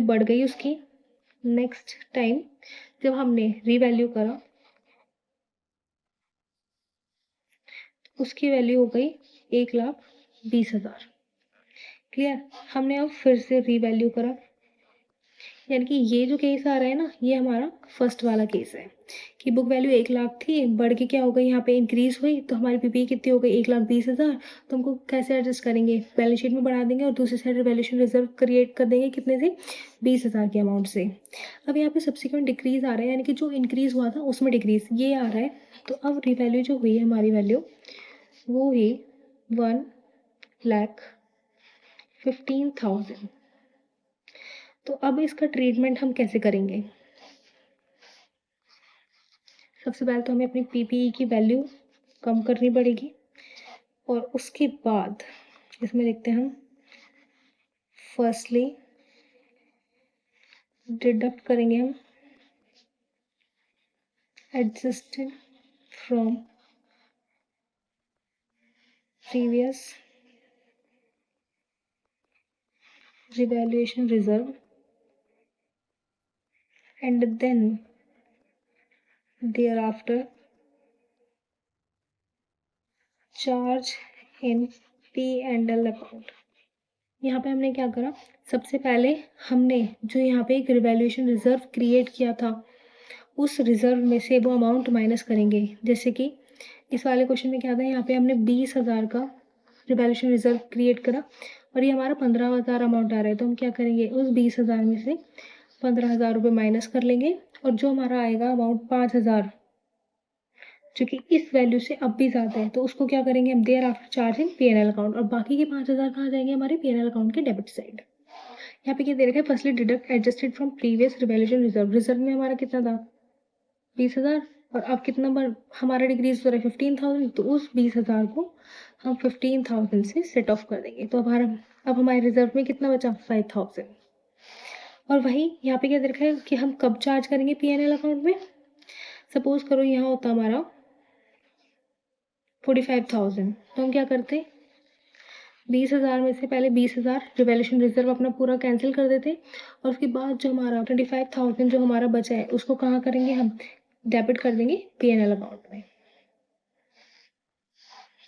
बढ़ गई उसकी। नेक्स्ट टाइम जब हमने रीवैल्यू करा उसकी वैल्यू हो गई 1,20,000। क्लियर। हमने अब फिर से रीवैल्यू करा, यानी कि ये जो केस आ रहा है ना, ये हमारा फर्स्ट वाला केस है कि बुक वैल्यू 1 लाख थी, बढ़ के क्या हो गई, यहाँ पे इंक्रीज हुई, तो हमारी पीपी कितनी हो गई, 1,20,000। तो हमको कैसे एडजस्ट करेंगे, बैलेंस शीट में बढ़ा देंगे और दूसरी साइड रिवैल्यूएशन रिजर्व क्रिएट कर देंगे, कितने से, 20,000 के अमाउंट से। अब यहाँ पे सब्सिक्वेंट डिक्रीज आ रहा है, यानी कि जो इंक्रीज हुआ था उसमें डिक्रीज ये आ रहा है। तो अब रिवैल्यू जो हुई है हमारी वैल्यू वो हुई 1,15,000। तो अब इसका ट्रीटमेंट हम कैसे करेंगे, सबसे पहले तो हमें अपनी पीपीई की वैल्यू कम करनी पड़ेगी और उसके बाद इसमें लिखते हैं हम फर्स्टली डिडक्ट करेंगे हम adjusted from previous revaluation reserve and then thereafter charge in P and L account. यहाँ पे हमने क्या करा, सबसे पहले हमने जो यहाँ पे एक रिवैल्यूएशन रिजर्व क्रिएट किया था उस रिजर्व में से वो अमाउंट माइनस करेंगे। जैसे कि इस वाले क्वेश्चन में क्या था, यहाँ पे हमने 20,000 का रिवैल्यूएशन रिजर्व क्रिएट करा और ये हमारा 15,000 अमाउंट आ रहा है, तो हम क्या करेंगे, उस 20,000 में से 15,000 रुपये माइनस कर लेंगे और जो हमारा आएगा अमाउंट 5,000, जो कि इस वैल्यू से अब भी ज़्यादा है, तो उसको क्या करेंगे हम, there after charging P N L account, और बाकी के 5,000 कहाँ जाएंगे, हमारे पी एन एल अकाउंट के डेबिट साइड। यहाँ पे क्या दे रखा है, firstly deduct adjusted from previous revaluation reserve. Reserve में हमारा कितना था, 20,000, और अब कितना हमारा डिक्रीज हो रहा है 15,000, तो उस 20,000 को हम 15,000 से सेट ऑफ कर देंगे। तो अब हमारे रिजर्व में कितना बचा, 5,000। और वही यहाँ पे क्या दे रखा है कि हम कब चार्ज करेंगे पी एन एल अकाउंट में। सपोज करो यहाँ होता हमारा 45,000, तो हम क्या करते, 20,000 में से पहले 20,000 रिवैल्यूएशन रिजर्व अपना पूरा कैंसिल कर देते और उसके बाद जो हमारा 25,000 जो हमारा बचा है उसको कहाँ करेंगे हम, डेबिट कर देंगे पी एन एल अकाउंट में।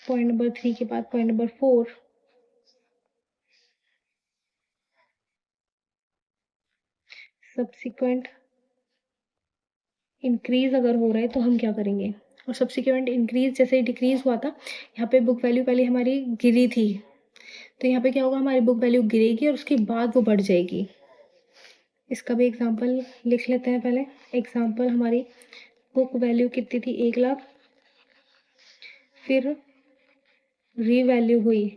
पॉइंट नंबर 3 के बाद पॉइंट नंबर 4, सब्सिक्वेंट इंक्रीज अगर हो रहा है तो हम क्या करेंगे, और सब्सिक्वेंट इंक्रीज जैसे ही डिक्रीज हुआ था, यहाँ पे बुक वैल्यू पहले हमारी गिरी थी, तो यहाँ पे क्या होगा, हमारी बुक वैल्यू गिरेगी और उसके बाद वो बढ़ जाएगी। इसका भी एग्जांपल लिख लेते हैं पहले। एग्जांपल, हमारी बुक वैल्यू कितनी थी, 1 लाख, फिर रीवैल्यू हुई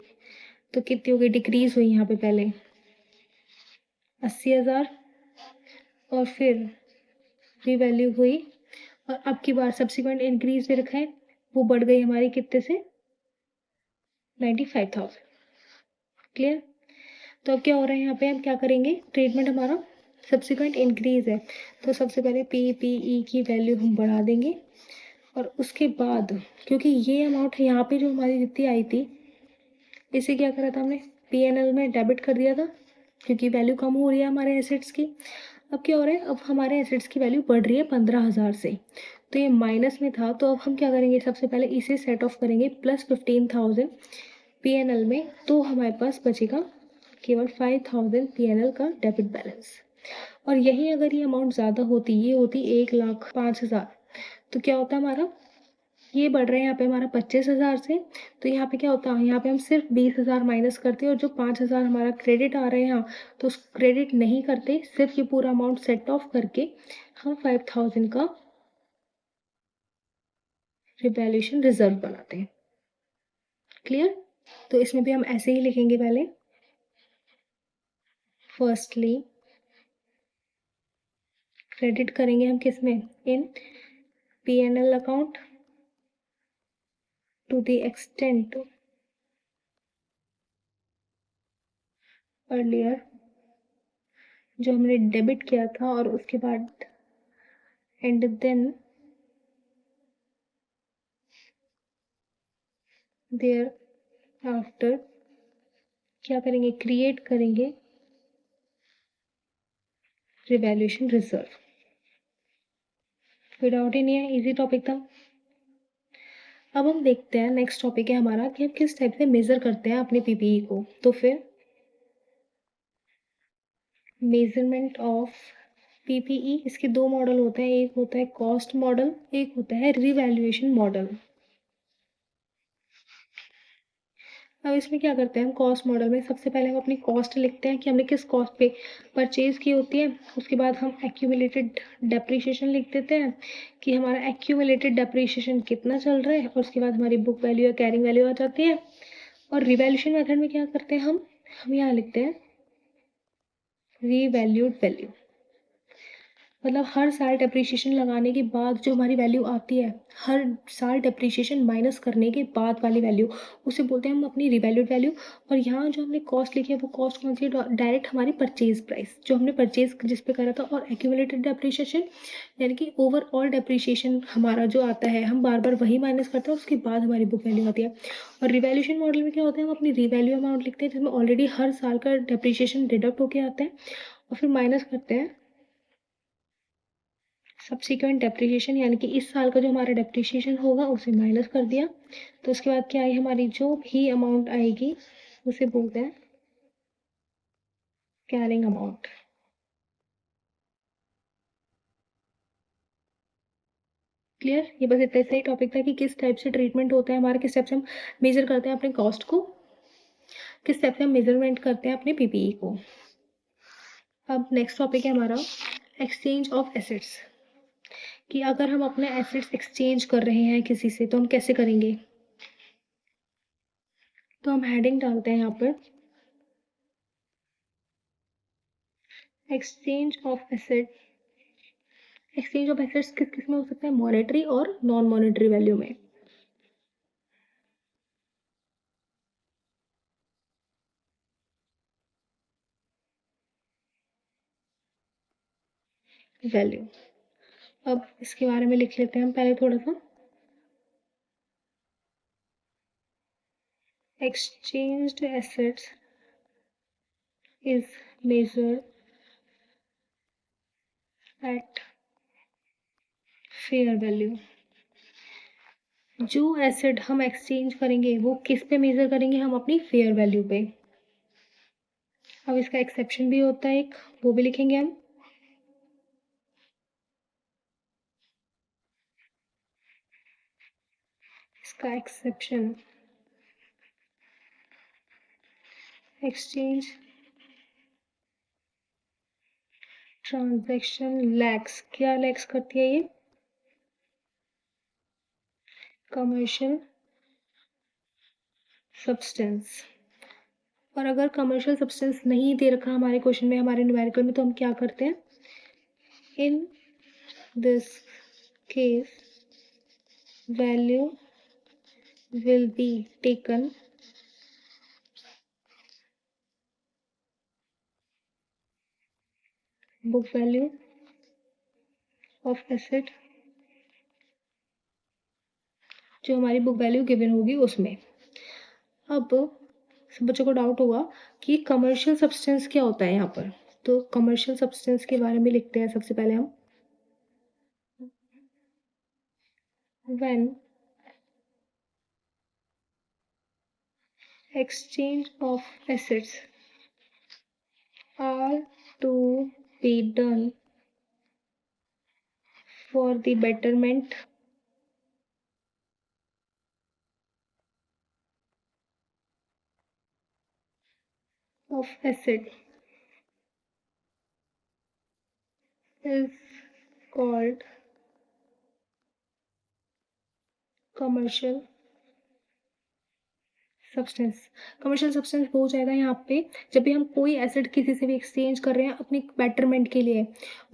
तो कितनी हो गई, डिक्रीज हुई यहाँ पे पहले 80,000, और फिर रीवैल्यू हुई और अब की बार सब्सिक्वेंट इंक्रीज भी रखा है, वो बढ़ गई हमारी कितने से, 95,000। क्लियर। तो अब क्या हो रहा है, यहाँ पे हम क्या करेंगे, ट्रीटमेंट हमारा सब्सिक्वेंट इंक्रीज है, तो सबसे पहले पीपीई की वैल्यू हम बढ़ा देंगे और उसके बाद क्योंकि ये अमाउंट यहाँ पे जो हमारी जितनी आई थी इसे क्या करा था हमने, पी एन एल में डेबिट कर दिया था, क्योंकि वैल्यू कम हो रही है हमारे एसेट्स की। अब क्या हो रहा है, अब हमारे एसेट्स की वैल्यू बढ़ रही है 15,000 से, तो ये माइनस में था, तो अब हम क्या करेंगे, सबसे पहले इसे सेट ऑफ करेंगे प्लस 15,000 पीएनएल में, तो हमारे पास बचेगा केवल 5,000 पीएनएल का डेबिट बैलेंस। और यही अगर ये अमाउंट ज़्यादा होती, ये होती 1,05,000, तो क्या होता हमारा, ये बढ़ रहा है यहाँ पे हमारा 25,000 से, तो यहाँ पे क्या होता है, यहाँ पे हम सिर्फ 20,000 माइनस करते हैं और जो 5,000 हमारा क्रेडिट आ रहे हैं यहाँ, तो उस क्रेडिट नहीं करते, सिर्फ ये पूरा अमाउंट सेट ऑफ करके हम 5,000 का रिवैल्यूएशन रिजर्व बनाते हैं। क्लियर? तो इसमें भी हम ऐसे ही लिखेंगे, पहले फर्स्टली क्रेडिट करेंगे हम किस में, in PNL account to the extent earlier, जो हमने डेबिट किया था, और उसके बाद एंड देन देयर आफ्टर क्या करेंगे, क्रिएट करेंगे रिवैल्यूएशन रिजर्व। कोई डाउट ही नहीं है, इजी टॉपिक था। अब हम देखते हैं नेक्स्ट टॉपिक है हमारा कि हम किस टाइप से मेजर करते हैं अपने पीपीई को। तो फिर मेजरमेंट ऑफ पीपीई, इसके दो मॉडल होते हैं, एक होता है कॉस्ट मॉडल, एक होता है रिवैल्यूएशन मॉडल। अब इसमें क्या करते हैं हम, कॉस्ट मॉडल में सबसे पहले हम अपनी कॉस्ट लिखते हैं कि हमने किस कॉस्ट पे परचेज की होती है। उसके बाद हम एक्यूमुलेटेड डेप्रिसिएशन लिख देते हैं कि हमारा एक्यूमुलेटेड डेप्रिसिएशन कितना चल रहा है, और उसके बाद हमारी बुक वैल्यू या कैरिंग वैल्यू आ जाती है। और रिवैल्यूएशन मेथड में क्या करते हैं हम यहाँ लिखते हैं रीवैल्यूड वैल्यू, मतलब हर साल डेप्रिसिएशन लगाने के बाद जो हमारी वैल्यू आती है, हर साल डेप्रिसिएशन माइनस करने के बाद वाली वैल्यू, उसे बोलते हैं हम अपनी रिवैल्यूड वैल्यू। और यहाँ जो हमने कॉस्ट लिखी है वो कॉस्ट कौन सी है, डायरेक्ट हमारी परचेज प्राइस जो हमने परचेज जिस पे करा था। और एक्यूमुलेटेड डेप्रिसिएशन यानी कि ओवरऑल डेप्रिसिएशन हमारा जो आता है, हम बार बार वही माइनस करते हैं, उसके बाद हमारी बुक वैल्यू आती है। और रिवैल्यूएशन मॉडल में क्या होता है, हम अपनी रिवैल्यू अमाउंट लिखते हैं जिसमें ऑलरेडी हर साल का डेप्रिसिएशन डिडक्ट होके आता है, और फिर माइनस करते हैं सब्सिक्वेंट डेप्रिसिएशन, यानी कि इस साल का जो हमारा डेप्रिसिएशन होगा उसे माइनस कर दिया। तो उसके बाद क्या आई, हमारी जो भी अमाउंट आएगी उसे बोलते हैं कैरिंग अमाउंट। क्लियर? ये बस इतना सही टॉपिक था कि किस टाइप से ट्रीटमेंट होता है हमारा, किस टाइप से हम मेजर करते हैं अपने कॉस्ट को, किस टाइप से हम मेजरमेंट करते हैं अपने पीपीई को। अब नेक्स्ट टॉपिक है हमारा एक्सचेंज ऑफ एसेट्स, कि अगर हम अपने एसेट्स एक्सचेंज कर रहे हैं किसी से तो हम कैसे करेंगे। तो हम हेडिंग डालते हैं यहाँ पर exchange of asset. Exchange of assets किस किस में हो सकता है, मॉनेटरी और नॉन मॉनेटरी वैल्यू में। वैल्यू, अब इसके बारे में लिख लेते हैं हम पहले थोड़ा सा। Exchanged assets is measured at fair value. जो एसेट हम एक्सचेंज करेंगे वो किस पे मेजर करेंगे, हम अपनी फेयर वैल्यू पे। अब इसका एक्सेप्शन भी होता है एक, वो भी लिखेंगे हम। इसका एक्सेप्शन, एक्सचेंज ट्रांजैक्शन लैक्स, क्या लैक्स करती है ये, कमर्शियल सब्सटेंस। और अगर कमर्शियल सब्सटेंस नहीं दे रखा हमारे क्वेश्चन में, हमारे न्यूमेरिकल में, तो हम क्या करते हैं, in this case value will be taken book value of asset, जो हमारी बुक वैल्यू गिवन होगी उसमें। अब सब बच्चों को डाउट होगा कि कमर्शियल सब्सटेंस क्या होता है यहाँ पर। तो कमर्शियल सब्सटेंस के बारे में लिखते हैं सबसे पहले हम। When exchange of assets are to be done for the betterment of asset is called commercial substance. Commercial substance वो हो जाएगा यहाँ पे जब भी हम कोई एसिड किसी से भी एक्सचेंज कर रहे हैं अपने बेटरमेंट के लिए,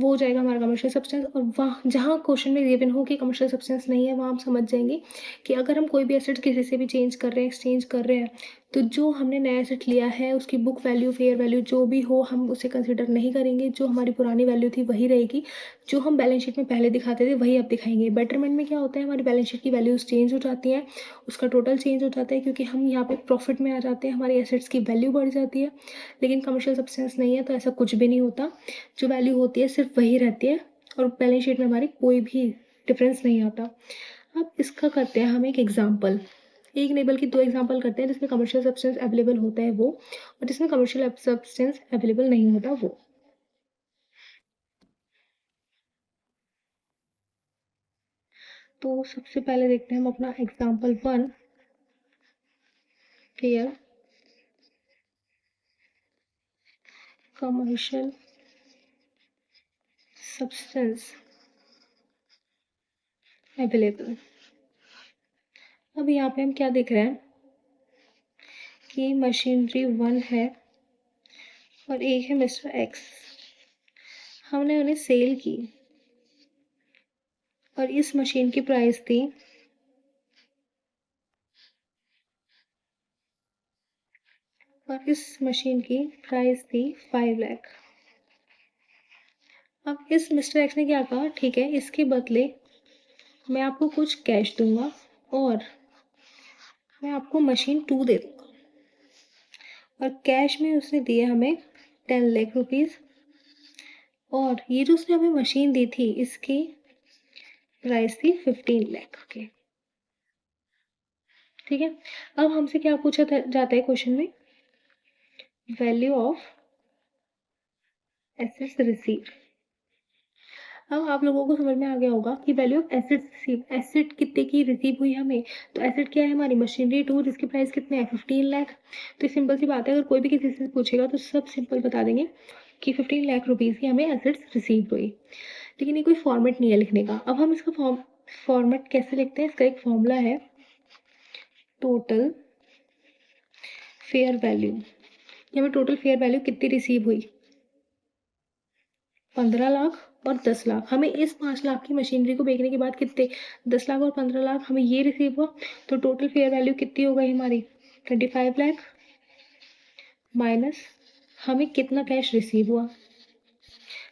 वो हो जाएगा हमारा कमर्शियल सब्सटेंस। और वहाँ जहाँ क्वेश्चन में गिवन हो कि कमर्शियल सब्सटेंस नहीं है, वहाँ हम समझ जाएंगे कि अगर हम कोई भी एसिड किसी से भी चेंज कर रहे हैं, एक्सचेंज कर रहे हैं, तो जो हमने नया एसिड लिया है उसकी बुक वैल्यू, फेयर वैल्यू जो भी हो हम उसे कंसिडर नहीं करेंगे। जो हमारी पुरानी वैल्यू थी वही रहेगी, जो हम बैलेंस शीट में पहले दिखाते थे वही अब दिखाएंगे। बेटरमेंट में क्या होता है, हमारी बैलेंस शीट की वैल्यूज चेंज हो जाती हैं, उसका टोटल चेंज हो जाता है, क्योंकि हम यहाँ पे प्रॉफिट में आ जाते हैं, हमारी एसेट्स की वैल्यू बढ़ जाती है। लेकिन कमर्शियल सब्सटेंस नहीं है तो ऐसा कुछ भी नहीं होता, जो वैल्यू होती है सिर्फ वही रहती है और बैलेंस शीट में हमारी कोई भी डिफरेंस नहीं आता। अब इसका करते हैं हम एक एग्जाम्पल। एक नहीं बल्कि दो एग्जाम्पल करते हैं जिसमें कमर्शियल सब्सटेंस अवेलेबल होता है वो, और जिसमें कमर्शियल सब्सटेंस अवेलेबल नहीं होता वो। तो सबसे पहले देखते हैं हम अपना example 1। Clear, commercial substance available. अब यहाँ पे हम क्या देख रहे हैं कि मशीनरी 1 है और एक है मिस्टर एक्स। हमने उन्हें सेल की और इस मशीन की प्राइस थी इस मशीन की प्राइस थी 5 लाख। अब इस मिस्टर एक्स ने क्या कहा, ठीक है इसके बदले मैं आपको कुछ कैश दूंगा और मैं आपको मशीन 2 दे दूंगा। और कैश में उसने दिए हमें 10 लाख रुपीज़, और ये जो उसने हमें मशीन दी थी इसकी प्राइस थी 15 लाख की। ठीक है, अब हमसे क्या पूछा जाता है क्वेश्चन में, वैल्यू ऑफ एसेट्स रिसीव। अब आप लोगों को समझ में आ गया होगा कि value of assets receive, asset कितने की रिसीव हुई हमें। तो एसेट क्या है हमारी, मशीनरी 2 जिसकी प्राइस कितने है 15 लाख। तो सिंपल सी बात है, अगर कोई भी किसी से पूछेगा तो सब सिंपल बता देंगे कि 15 लाख रुपीज़ की हमें एसेट्स रिसीव हुई। लेकिन ये कोई फॉर्मेट नहीं है लिखने का। अब हम इसका फॉर्मेट कैसे लिखते हैं, इसका एक फॉर्मूला है, टोटल फेयर वैल्यू। हमें टोटल फेयर वैल्यू कितनी रिसीव हुई, 15 लाख और 10 लाख। हमें इस 5 लाख की मशीनरी को बेचने के बाद कितने, 10 लाख और 15 लाख हमें ये रिसीव हुआ। तो टोटल फेयर वैल्यू कितनी हो गई हमारी, 25 लाख माइनस हमें कितना कैश रिसीव हुआ।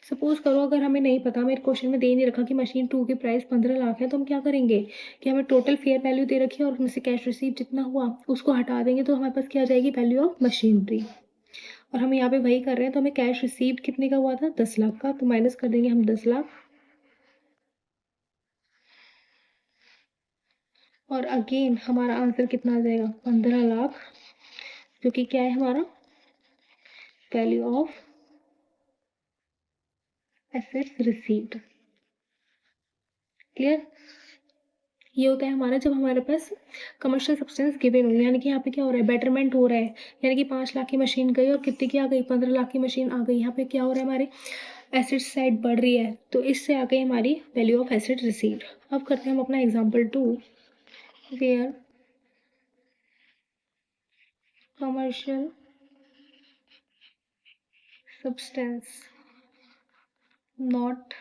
सपोज करो अगर हमें नहीं पता, मेरे क्वेश्चन में दे नहीं रखा कि मशीन 2 की प्राइस 15 लाख है, तो हम क्या करेंगे कि हमें टोटल फेयर वैल्यू दे रखी है और उसमें से कैश रिसीव जितना हुआ उसको हटा देंगे, तो हमारे पास क्या आ जाएगी, वैल्यू ऑफ मशीनरी। और हम यहाँ पे वही कर रहे हैं, तो हमें कैश रिसीव्ड कितने का हुआ था, 10 लाख का, तो माइनस कर देंगे हम 10 लाख। और अगेन हमारा आंसर कितना आ जाएगा, 15 लाख, जो कि क्या है हमारा value of assets received. Clear, ये होता है हमारा जब हमारे पास कमर्शियल सब्सटेंस गिवन हो, यानी कि यहाँ पे क्या हो रहा है, बेटरमेंट हो रहा है। यानी कि 5 लाख की मशीन गई और कितनी की आ गई, 15 लाख की मशीन आ गई। यहाँ पे क्या हो रहा है, हमारी एसेट साइड बढ़ रही है, तो इससे आ गई हमारी वैल्यू ऑफ एसेट रिसीव्ड। अब करते हैं हम अपना example 2, where commercial substance not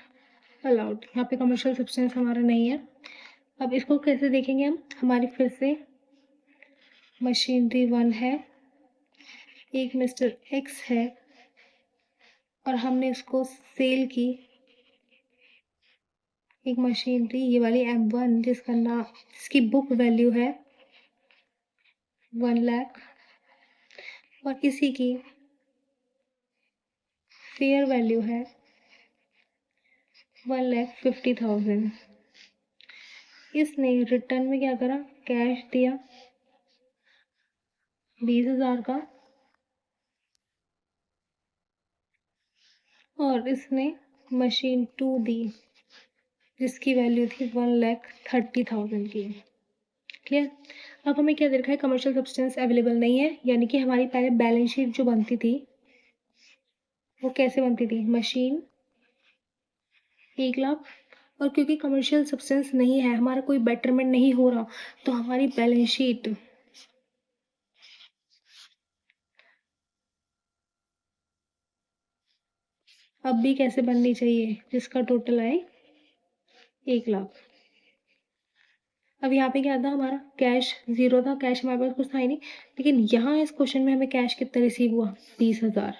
allowed. यहाँ पे कमर्शियल सब्सटेंस हमारा नहीं है। अब इसको कैसे देखेंगे हम, हमारी फिर से मशीनरी 1 है, एक मिस्टर एक्स है और हमने इसको सेल की एक मशीनरी ये वाली M1 जिसका नाम, जिसकी बुक वैल्यू है 1 लाख। और इसी की फेयर वैल्यू है 1,50,000। इसने रिटर्न में क्या करा, कैश दिया 20,000 का, और इसने मशीन 2 दी जिसकी वैल्यू थी 1,30,000 की। क्लियर। अब हमें क्या दे रखा है, कमर्शियल सब्सटेंस अवेलेबल नहीं है, यानी कि हमारी पहले बैलेंस शीट जो बनती थी वो कैसे बनती थी, मशीन 1,00,000, और क्योंकि कमर्शियल सब्सटेंस नहीं है, हमारा कोई बेटरमेंट नहीं हो रहा, तो हमारी बैलेंस शीट अब भी कैसे बननी चाहिए, जिसका टोटल आए 1,00,000। अब यहाँ पे क्या था, हमारा कैश 0 था, कैश हमारे पास कुछ था ही नहीं, लेकिन यहाँ इस क्वेश्चन में हमें कैश कितना रिसीव हुआ, 20,000।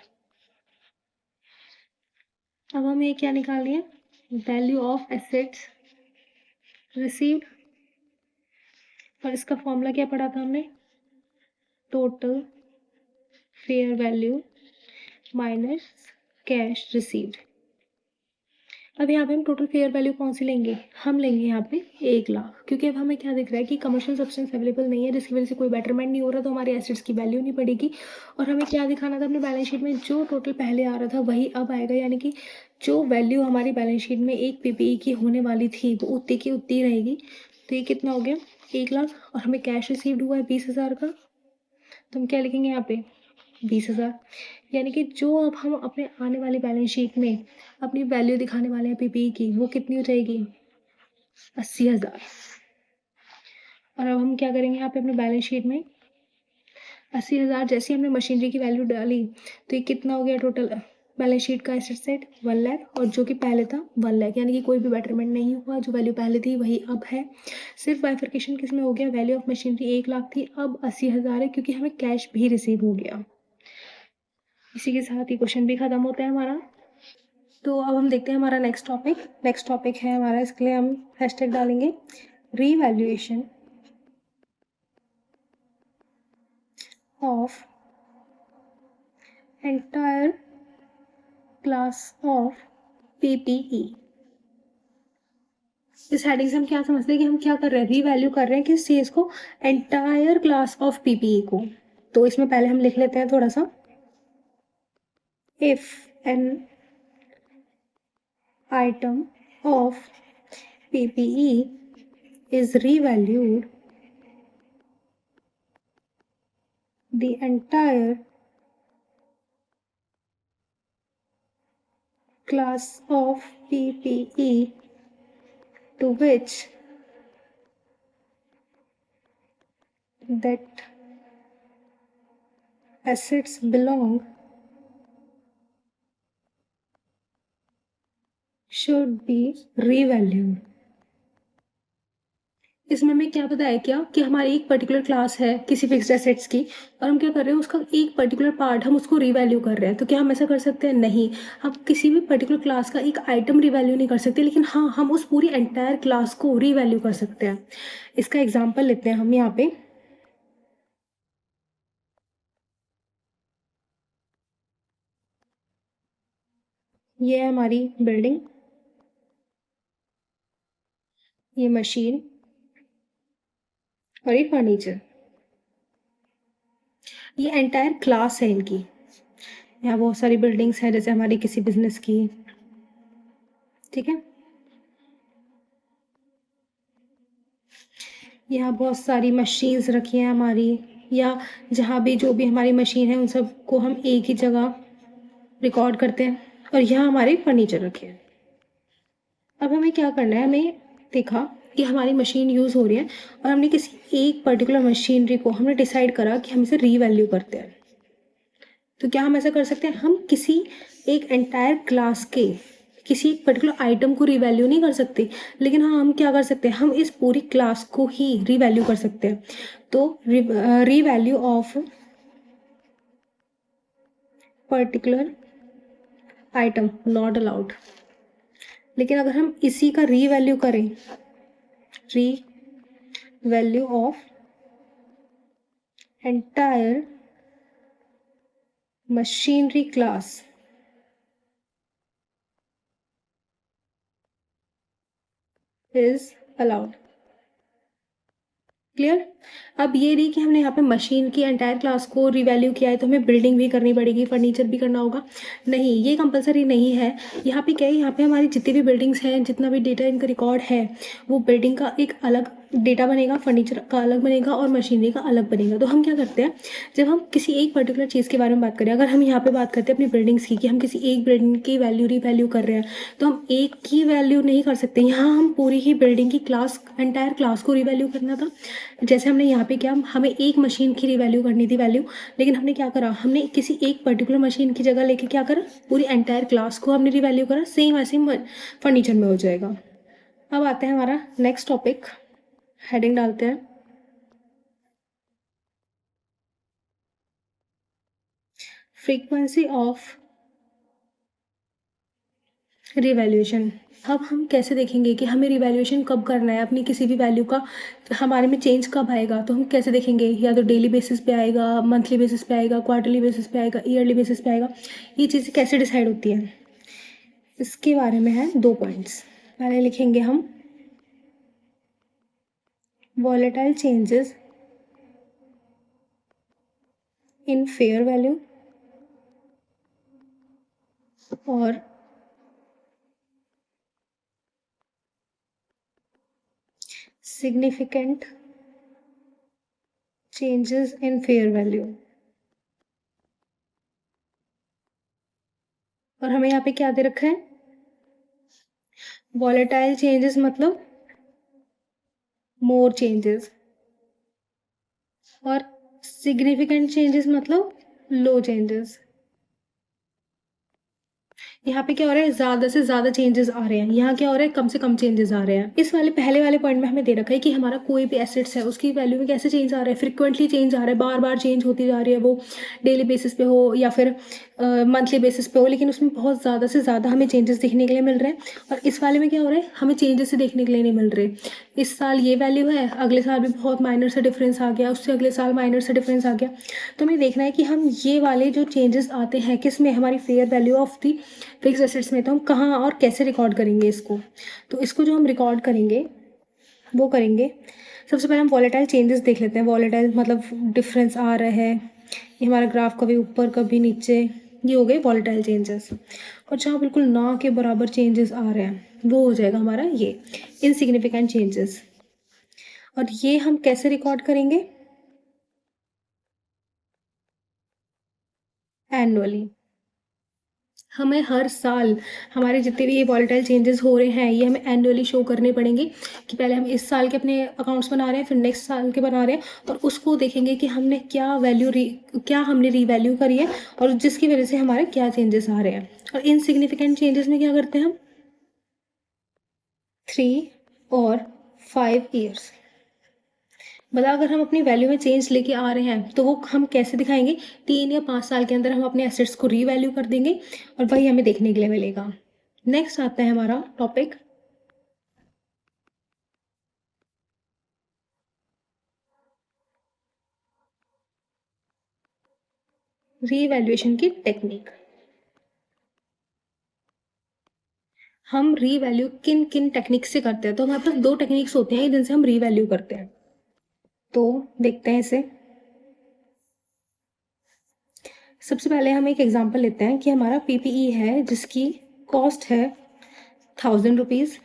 अब हमें क्या निकालनी है, वैल्यू ऑफ एसेट्स रिसीव्ड, और इसका फॉर्मूला क्या पढ़ा था हमने, total fair value minus cash received. अब यहाँ पे हम टोटल फेयर वैल्यू कौन सी लेंगे, हम लेंगे यहाँ पे 1,00,000, क्योंकि अब हमें क्या दिख रहा है कि कमर्शियल सब्सटेंस अवेलेबल नहीं है, जिसकी वजह से कोई बेटरमेंट नहीं हो रहा, तो हमारे एसेट्स की वैल्यू नहीं पड़ेगी। और हमें क्या दिखाना था अपने बैलेंस शीट में, जो टोटल पहले आ रहा था वही अब आएगा, यानी कि जो वैल्यू हमारी बैलेंस शीट में एक पीपीई की होने वाली थी वो उतनी की उतनी रहेगी। तो ये कितना हो गया, 1,00,000, और हमें कैश रिसीव्ड हुआ है 20,000 का, तो हम क्या लिखेंगे यहाँ पे 20,000। यानी कि जो अब हम अपने आने वाली बैलेंस शीट में अपनी वैल्यू दिखाने वाले हैं पीपीई की, वो कितनी हो जाएगी, 80,000। और अब हम क्या करेंगे यहाँ पे अपने बैलेंस शीट में 80,000, जैसे ही हमने मशीनरी की वैल्यू डाली तो ये कितना हो गया टोटल बैलेंस शीट का एसेट सेट 1,00,000, और जो कि पहले था 1,00,000, यानी कि कोई भी बेटरमेंट नहीं हुआ, जो वैल्यू पहले थी वही अब है। सिर्फ बाइफर्केशन किस में हो गया, वैल्यू ऑफ मशीनरी 1,00,000 थी, अब 80,000 है, क्योंकि हमें कैश भी रिसीव हो गया। इसी के साथ ही क्वेश्चन भी खत्म होता है हमारा। तो अब हम देखते हैं हमारा नेक्स्ट टॉपिक है हमारा, इसके लिए हम हैशटैग डालेंगे revaluation of entire class of PPE. इस हेडिंग से हम क्या समझते हैं कि हम क्या कर रहे हैं, रीवैल्यू कर रहे हैं किस चीज़ को, एंटायर क्लास ऑफ पीपीई को। तो इसमें पहले हम लिख लेते हैं थोड़ा सा, if N item of PPE is revalued, the entire class of PPE to which that assets belong should be revalued। इसमें हमें क्या पता है क्या कि हमारी एक पर्टिकुलर क्लास है किसी फिक्स्ड एसेट्स की, और हम क्या कर रहे हैं, उसका एक पर्टिकुलर पार्ट हम उसको रीवैल्यू कर रहे हैं। तो क्या हम ऐसा कर सकते हैं, नहीं, हम किसी भी पर्टिकुलर क्लास का एक आइटम रीवैल्यू नहीं कर सकते, लेकिन हाँ हम उस पूरी एंटायर क्लास को रीवैल्यू कर सकते हैं। इसका एग्जाम्पल लेते हैं हम यहाँ पे, ये है हमारी बिल्डिंग, ये मशीन, और ये फर्नीचर, ये एंटायर क्लास है इनकी। यहाँ बहुत सारी बिल्डिंग्स हैं जैसे हमारी किसी बिजनेस की, ठीक है। यहाँ बहुत सारी मशीन्स रखी हैं हमारी, या जहाँ भी जो भी हमारी मशीन है उन सबको हम एक ही जगह रिकॉर्ड करते हैं, और यहाँ हमारे फर्नीचर रखे हैं। अब हमें क्या करना है, हमें देखा कि हमारी मशीन यूज़ हो रही है, और हमने किसी एक पर्टिकुलर मशीनरी को हमने डिसाइड करा कि हम इसे रीवैल्यू करते हैं। तो क्या हम ऐसा कर सकते हैं, हम किसी एक एंटायर क्लास के किसी एक पर्टिकुलर आइटम को रीवैल्यू नहीं कर सकते, लेकिन हाँ हम क्या कर सकते हैं, हम इस पूरी क्लास को ही रीवैल्यू कर सकते हैं। तो revalue of particular item not allowed. लेकिन अगर हम इसी का रीवैल्यू करें, री value of entire machinery class is allowed. Clear. अब ये नहीं कि हमने यहाँ पे मशीन की एंटायर क्लास को रिवैल्यू किया है तो हमें बिल्डिंग भी करनी पड़ेगी, फर्नीचर भी करना होगा। नहीं, ये कंपलसरी नहीं है। यहाँ पे क्या है, यहाँ पे हमारी जितनी भी बिल्डिंग्स हैं, जितना भी डेटा इनका रिकॉर्ड है, वो बिल्डिंग का एक अलग डेटा बनेगा, फर्नीचर का अलग बनेगा और मशीनरी का अलग बनेगा। तो हम क्या करते हैं, जब हम किसी एक पर्टिकुलर चीज़ के बारे में बात करें, अगर हम यहाँ पे बात करते हैं अपनी बिल्डिंग्स की कि हम किसी एक बिल्डिंग की वैल्यू रिवैल्यू कर रहे हैं, तो हम एक की वैल्यू नहीं कर सकते। यहाँ हम पूरी ही बिल्डिंग की क्लास, एंटायर क्लास को रिवैल्यू करना था। जैसे हमने यहाँ पे क्या, हमें एक मशीन की रिवैल्यू करनी थी वैल्यू, लेकिन हमने क्या करा, हमने किसी एक पर्टिकुलर मशीन की जगह लेके क्या करा, पूरी एंटायर क्लास को हमने रिवैल्यू करा। सेम ऐसे फर्नीचर में हो जाएगा। अब आते हैं हमारा नेक्स्ट टॉपिक, हेडिंग डालते हैं फ्रीक्वेंसी ऑफ रिवैल्यूएशन। अब हम कैसे देखेंगे कि हमें रिवैल्यूएशन कब करना है अपनी किसी भी वैल्यू का, तो हमारे में चेंज कब आएगा, तो हम कैसे देखेंगे, या तो डेली बेसिस पे आएगा, मंथली बेसिस पे आएगा, क्वार्टरली बेसिस पे आएगा, ईयरली बेसिस पे आएगा, ये चीज़ें कैसे डिसाइड होती हैं, इसके बारे में है 2 पॉइंट्स। पहले लिखेंगे हम volatile changes in fair value और significant changes in fair value. और हमें यहाँ पे क्या दे रखा है, वॉलेटाइल चेंजेस मतलब मोर चेंजेस, और सिग्निफिकेंट चेंजेस मतलब लो चेंजेस। यहाँ पे क्या हो रहा है, ज़्यादा से ज़्यादा चेंजेस आ रहे हैं, यहाँ क्या हो रहा है, कम से कम चेंजेस आ रहे हैं। इस वाले पहले वाले पॉइंट में हमें दे रखा है कि हमारा कोई भी एसेट्स है उसकी वैल्यू में कैसे चेंज आ रहा है, फ्रिक्वेंटली चेंज आ रहा है, बार बार चेंज होती जा रही है, वो डेली बेसिस पे हो या फिर मंथली बेसिस पे हो, लेकिन उसमें बहुत ज़्यादा से ज़्यादा हमें चेंजेस देखने के लिए मिल रहे हैं। और इस वाले में क्या हो रहा है, हमें चेंजेस से देखने के लिए नहीं मिल रहे। इस साल ये वैल्यू है, अगले साल भी बहुत माइनर सा डिफरेंस आ गया, उससे अगले साल माइनर सा डिफरेंस आ गया। तो हमें देखना है कि हम ये वाले जो चेंजेस आते हैं किस में, हमारी fair value of the fix assets में, तो हम कहाँ और कैसे रिकॉर्ड करेंगे इसको। तो इसको जो हम रिकॉर्ड करेंगे वो करेंगे, सबसे पहले हम वॉलेटाइल चेंजेस देख लेते हैं। वॉलेटाइल मतलब डिफरेंस आ रहा है, ये हमारा ग्राफ कभी ऊपर कभी नीचे, ये हो गए वॉलेटाइल चेंजेस। और जहाँ बिल्कुल ना के बराबर चेंजेस आ रहे हैं वो हो जाएगा हमारा ये इनसिग्निफिकेंट चेंजेस। और ये हम कैसे रिकॉर्ड करेंगे, एनुअली। हमें हर साल हमारे जितने भी ये वॉलेटाइल चेंजेस हो रहे हैं ये हमें एनुअली शो करने पड़ेंगे, कि पहले हम इस साल के अपने अकाउंट्स बना रहे हैं, फिर नेक्स्ट साल के बना रहे हैं, और उसको देखेंगे कि हमने क्या हमने रीवैल्यू करी है और जिसकी वजह से हमारे क्या चेंजेस आ रहे हैं। और इनसिग्निफिकेंट चेंजेस में क्या करते हैं हम, 3 और 5 ईयर्स। मतलब अगर हम अपनी वैल्यू में चेंज लेके आ रहे हैं तो वो हम कैसे दिखाएंगे, 3 या 5 साल के अंदर हम अपने एसेट्स को रीवैल्यू कर देंगे और वही हमें देखने के लिए मिलेगा। नेक्स्ट आता है हमारा टॉपिक रीवैल्यूएशन की टेक्निक। हम रीवैल्यू किन किन टेक्निक से करते हैं, तो हमारे पास 2 टेक्निक्स होते हैं जिनसे हम रीवैल्यू करते हैं। तो देखते हैं इसे। सबसे पहले हम एक एग्जांपल लेते हैं कि हमारा पीपीई है जिसकी कॉस्ट है 1000 रुपीज़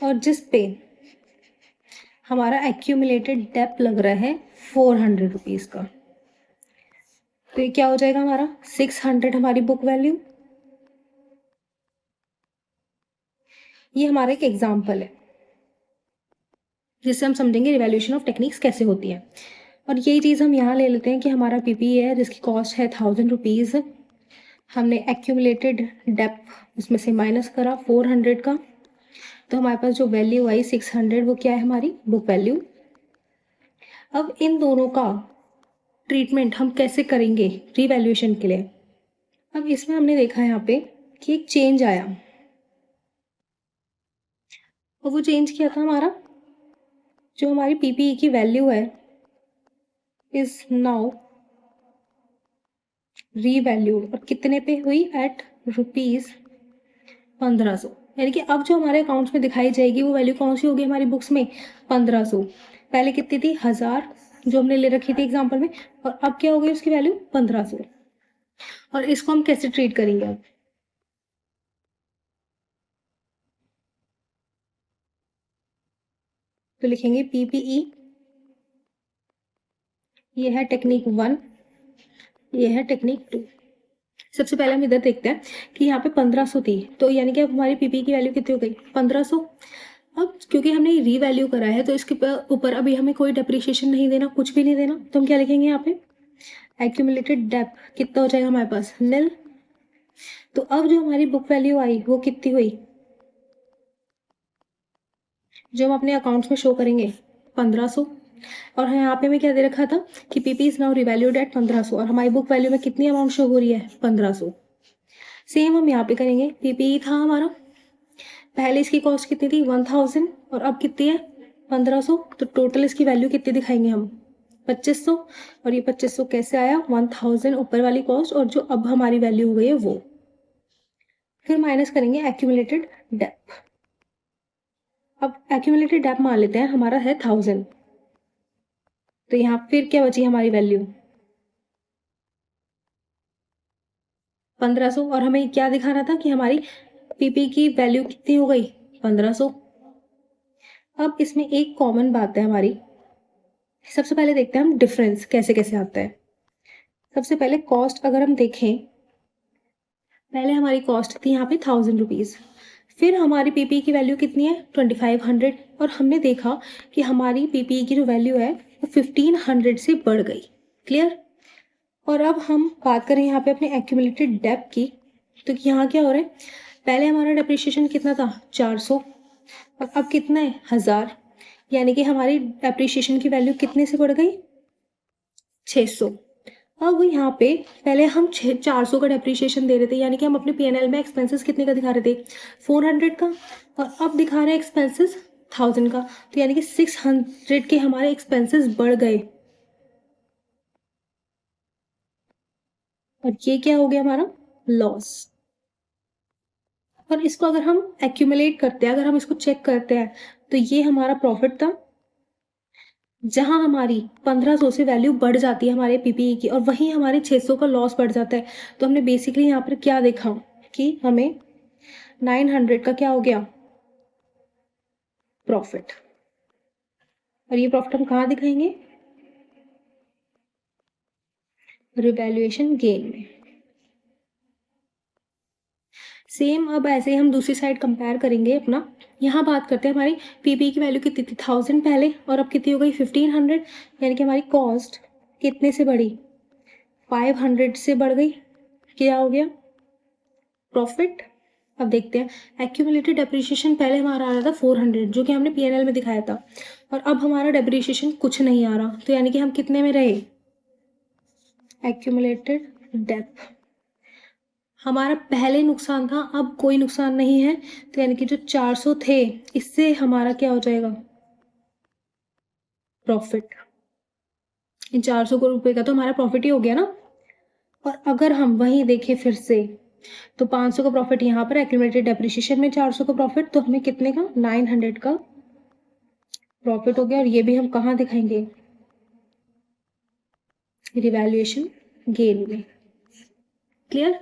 और जिस पे हमारा एक्यूमुलेटेड डेप्थ लग रहा है 400 रुपीज़ का। तो ये क्या हो जाएगा हमारा 600 हमारी बुक वैल्यू। ये हमारा एक एग्जाम्पल है जिससे हम समझेंगे रिवैल्यूएशन ऑफ टेक्निक्स कैसे होती है। और यही चीज़ हम यहाँ ले लेते हैं कि हमारा पीपीई है जिसकी कॉस्ट है 1000 रुपीज़, हमने एक्यूमुलेटेड डेप्थ उसमें से माइनस करा 400 का, तो हमारे पास जो वैल्यू आई 600, वो क्या है हमारी बुक वैल्यू। अब इन दोनों का ट्रीटमेंट हम कैसे करेंगे रीवैल्यूएशन के लिए। अब इसमें हमने देखा यहाँ पे कि एक चेंज आया, और वो चेंज क्या था हमारा, जो हमारी पीपीई की वैल्यू है इज नाउ रीवैल्यूड, और कितने पे हुई, एट ₹1500। यानी कि अब जो हमारे अकाउंट्स में दिखाई जाएगी वो वैल्यू कौन सी होगी हमारी बुक्स में, 1500। पहले कितनी थी, 1000 जो हमने ले रखी थी एग्जाम्पल में, और अब क्या हो गई उसकी वैल्यू 1500। और इसको हम कैसे ट्रीट करेंगे अब, तो लिखेंगे पीपीई, ये है टेक्निक 1, ये है टेक्निक 2। सबसे पहले हम इधर देखते हैं कि यहाँ पे 1500 थी, तो यानी कि अब हमारी पीपी की वैल्यू कितनी हो गई, 1500। अब क्योंकि हमने रीवैल्यू करा है तो इसके ऊपर अभी हमें कोई डेप्रिसिएशन नहीं देना, कुछ भी नहीं देना, तो हम क्या लिखेंगे यहाँ पे, एक्यूमुलेटेड डेप कितना हो जाएगा हमारे पास, निल। तो अब जो हमारी बुक वैल्यू आई वो कितनी हुई, जो हम अपने अकाउंट्स में शो करेंगे, 1500। और यहाँ पे हमें क्या दे रखा था कि PP is now revalued at 1500, और हमारी बुक वैल्यू में कितनी अमाउंट शो हो रही है, 1500। सेम हम यहाँ पे करेंगे, पीपी था हमारा, पहले इसकी कॉस्ट कितनी थी, 1000, और अब कितनी है, 1500। तो टोटल इसकी वैल्यू कितनी दिखाएंगे हम, 2500। और ये 2500 कैसे आया, 1000 ऊपर वाली कॉस्ट और जो अब हमारी वैल्यू हो गई है वो, फिर माइनस करेंगे एक्यूमुलेटेड डेप। अब एक्यूमुलेटेड डेप मान लेते हैं हमारा है 1000, तो यहाँ फिर क्या बची हमारी वैल्यू, 1500। और हमें क्या दिखाना था कि हमारी पीपी की वैल्यू कितनी हो गई, 1500। अब इसमें एक कॉमन बात है हमारी, सबसे पहले देखते हैं हम डिफरेंस कैसे कैसे आता है। सबसे पहले कॉस्ट अगर हम देखें, पहले हमारी कॉस्ट थी यहाँ पे 1000 रुपीज़, फिर हमारी पीपी की वैल्यू कितनी है, 2500, और हमने देखा कि हमारी पीपी की जो वैल्यू है वो 1500 से बढ़ गई। क्लियर। और अब हम बात करें यहाँ पे अपने एक्यूमुलेटेड डेप की, तो यहाँ क्या हो रहा है, पहले हमारा डेप्रिसिएशन कितना था, 400, और अब कितना है, 1000। यानी कि हमारी डेप्रिसिएशन की वैल्यू कितने से बढ़ गई, 600। अब यहाँ पे पहले हम 400 का डेप्रिसिएशन दे रहे थे, यानी कि हम अपने पीएनएल में एक्सपेंसेस कितने का दिखा रहे थे, 400 का, और अब दिखा रहे हैं एक्सपेंसेस 1000 का, तो यानी कि 600 के हमारे एक्सपेंसेस बढ़ गए। और ये क्या हो गया हमारा, लॉस। और इसको अगर हम एक्यूमुलेट करते हैं, अगर हम इसको चेक करते हैं, तो ये हमारा प्रॉफिट था, जहां हमारी 1500 से वैल्यू बढ़ जाती है हमारे पीपीई की, और वहीं हमारे 600 का लॉस बढ़ जाता है। तो हमने बेसिकली यहाँ पर क्या देखा कि हमें 900 का क्या हो गया, प्रॉफिट। और ये प्रॉफिट हम कहाँ दिखाएंगे, रिवैल्यूएशन गेन में। सेम अब ऐसे ही हम दूसरी साइड कंपेयर करेंगे अपना। यहाँ बात करते हैं हमारी पीपी की वैल्यू कितनी थी, 1000 पहले, और अब कितनी हो गई, 1500। यानी कि हमारी कॉस्ट कितने से बढ़ी, 500 से बढ़ गई। क्या हो गया, प्रॉफिट। अब देखते हैं एक्यूमुलेटेड डेप्रिसिएशन, पहले हमारा आ रहा था 400 जो कि हमने पीएनएल में दिखाया था, और अब हमारा डेप्रिसिएशन कुछ नहीं आ रहा, तो यानी कि हम कितने में रहे, एक्यूमुलेटेड डेप। हमारा पहले नुकसान था, अब कोई नुकसान नहीं है, तो यानी कि जो 400 थे इससे हमारा क्या हो जाएगा, प्रॉफिट। इन 400 को रुपए का तो हमारा प्रॉफिट ही हो गया ना। और अगर हम वहीं देखें फिर से, तो 500 का प्रॉफिट यहाँ पर, एक्यूमुलेटेड डेप्रिसिएशन में 400 का प्रॉफिट, तो हमें कितने का, 900 का प्रॉफिट हो गया। और ये भी हम कहाँ दिखाएंगे, रिवैल्यूएशन गेन में। क्लियर।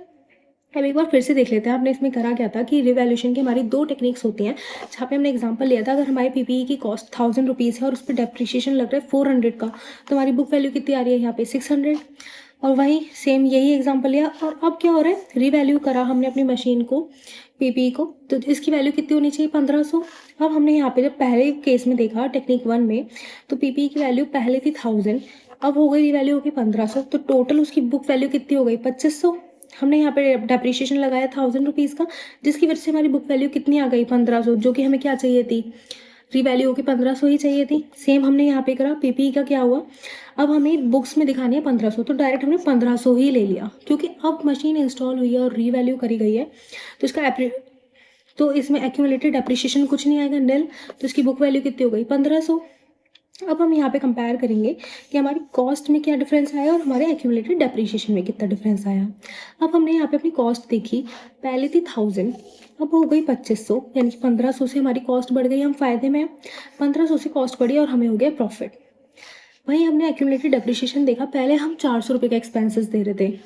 अब एक बार फिर से देख लेते हैं आपने इसमें करा क्या था, कि रिवैल्यूएशन की हमारी दो टेक्निक्स होती हैं, जहाँ पे हमने एग्जांपल लिया था, अगर हमारे पीपीई की कॉस्ट 1000 रुपीज़ है और उस पर डेप्रिसिएशन लग रहा है 400 का, तो हमारी बुक वैल्यू कितनी आ रही है यहाँ पे, 600। और वहीं सेम यही एग्जाम्पल लिया, और अब क्या हो रहा है, रिवैल्यू करा हमने अपनी मशीन को, पीपीई को, तो इसकी वैल्यू कितनी होनी चाहिए, 1500। अब हमने यहाँ पे जब पहले केस में देखा टेक्निक 1 में, तो पीपीई की वैल्यू पहले थी 1000, अब हो गई रिवैल्यू होगी 1500, तो टोटल उसकी बुक वैल्यू कितनी हो गई, 2500। हमने यहाँ पे डेप्रिसिएशन लगाया 1000 रुपीज़ का, जिसकी वजह से हमारी बुक वैल्यू कितनी आ गई, 1500, जो कि हमें क्या चाहिए थी, रिवैल्यू होगी 1500 ही चाहिए थी। सेम हमने यहाँ पे करा, पीपीई का क्या हुआ, अब हमें बुक्स में दिखानी है 1500, तो डायरेक्ट हमने 1500 ही ले लिया, क्योंकि अब मशीन इंस्टॉल हुई है और रीवैल्यू करी गई है, तो इसका तो इसमें एक्यूमुलेटेड डेप्रिसिएशन कुछ नहीं आएगा, निल। तो इसकी बुक वैल्यू कितनी हो गई, 1500। अब हम यहाँ पे कंपेयर करेंगे कि हमारी कॉस्ट में क्या डिफरेंस आया और हमारे एक्यूमुलेटेड डेप्रिसिएशन में कितना डिफरेंस आया। अब हमने यहाँ पे अपनी कॉस्ट देखी, पहले थी 1000, अब हो गई 2500, यानी कि 1500 से हमारी कॉस्ट बढ़ गई, हम फायदे में हैं। 1500 से कॉस्ट बढ़ी और हमें हो गया प्रॉफिट। वहीं हमने एक्यूमुलेटेड डेप्रिसिएशन देखा, पहले हम 400 रुपये का एक्सपेंसेस दे रहे थे,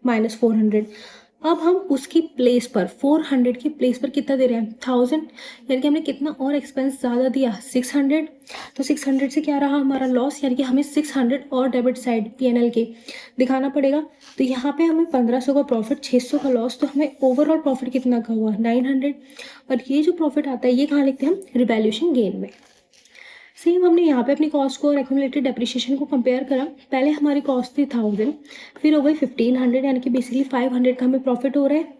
-400। अब हम उसकी प्लेस पर 400 की प्लेस पर कितना दे रहे हैं, 1000, यानी कि हमने कितना और एक्सपेंस ज़्यादा दिया, 600। तो 600 से क्या रहा हमारा लॉस, यानी कि हमें 600 और डेबिट साइड P&L के दिखाना पड़ेगा। तो यहाँ पे हमें 1500 का प्रॉफिट, 600 का लॉस, तो हमें ओवरऑल प्रॉफिट कितना का हुआ, 900। और ये जो प्रॉफिट आता है ये कहाँ लिखते हैं हम, रिवैल्यूएशन गेन में। सेम हमने यहाँ पे अपनी कॉस्ट को और एक्यूमुलेटेड डेप्रिसिएशन को कंपेयर करा, पहले हमारी कॉस्ट थी 1000, फिर हो गई 1500, यानी कि बेसिकली 500 का हमें प्रॉफिट हो रहा है।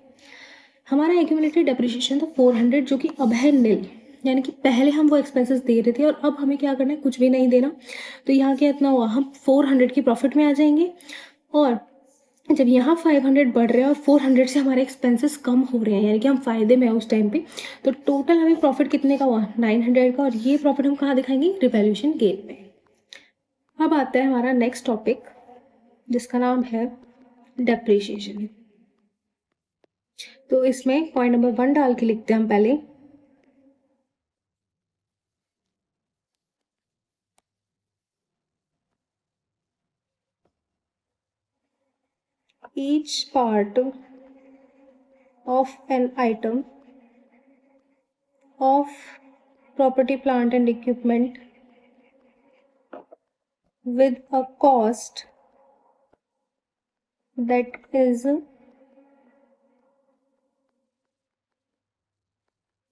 हमारा एक्यूमुलेटेड डेप्रिसिएशन था 400, जो कि अब है नील, यानी कि पहले हम वो एक्सपेंसेस दे रहे थे और अब हमें क्या करना है, कुछ भी नहीं देना। तो यहाँ क्या इतना हुआ, हम 400 की प्रॉफिट में आ जाएंगे। और जब यहाँ 500 बढ़ रहे हैं और 400 से हमारे एक्सपेंसेस कम हो रहे हैं, यानी कि हम फायदे में हैं उस टाइम पे, तो टोटल हमें प्रॉफिट कितने का हुआ, 900 का। और ये प्रॉफिट हम कहाँ दिखाएंगे, रिवैल्यूएशन गेन में। अब आता है हमारा नेक्स्ट टॉपिक, जिसका नाम है डेप्रिसिएशन। तो इसमें पॉइंट नंबर 1 डाल के लिखते हैं हम पहले, each part of an item of property, plant and equipment with a cost that is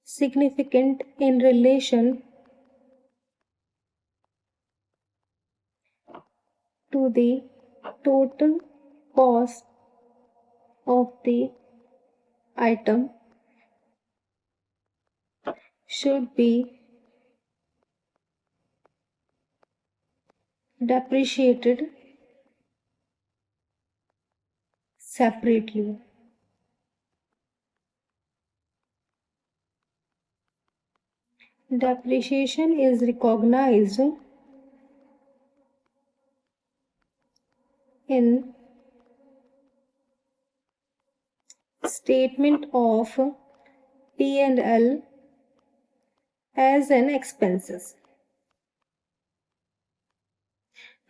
significant in relation to the total cost of the item should be depreciated separately. Depreciation is recognized in statement of P&L as an expenses.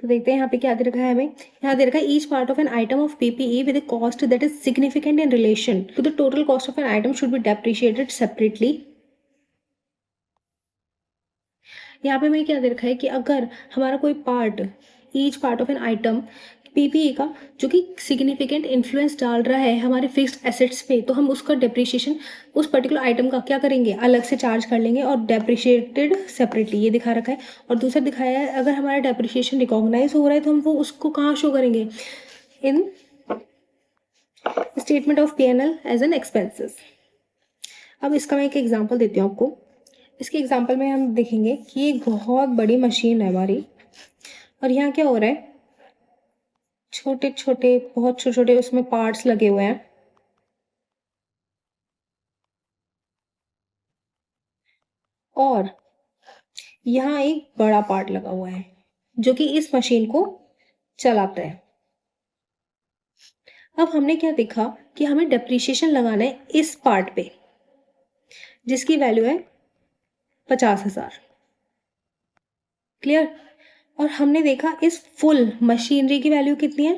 तो देखते हैं यहाँ पे क्या दे रखा है हमें, यहाँ दे रखा है each part of an item of PPE with cost that is significant in relation to the total cost of an item should be depreciated separately. यहाँ पे हमें क्या दे रखा है कि अगर हमारा कोई part, each part of an item PPE का, जो कि सिग्निफिकेंट इन्फ्लुएंस डाल रहा है हमारे फिक्स्ड एसेट्स पे, तो हम उसका डेप्रिशिएशन उस पर्टिकुलर आइटम का क्या करेंगे, अलग से चार्ज कर लेंगे और डेप्रिशिएटेड सेपरेटली, ये दिखा रखा है। और दूसरा दिखाया है अगर हमारा डेप्रिशिएशन रिकॉग्नाइज हो रहा है तो हम वो उसको कहाँ शो करेंगे, in statement of P&L as an expenses. अब इसका मैं एक एग्जांपल देती हूँ आपको। इसके एग्जांपल में हम देखेंगे कि एक बहुत बड़ी मशीन है हमारी, और यहाँ क्या हो रहा है, छोटे छोटे, बहुत छोटे छोटे उसमें पार्ट्स लगे हुए हैं। और यहाँ एक बड़ा पार्ट लगा हुआ है जो कि इस मशीन को चलाता है। अब हमने क्या देखा कि हमें डेप्रिसिएशन लगाना है इस पार्ट पे, जिसकी वैल्यू है 50,000। क्लियर। और हमने देखा इस फुल मशीनरी की वैल्यू कितनी है,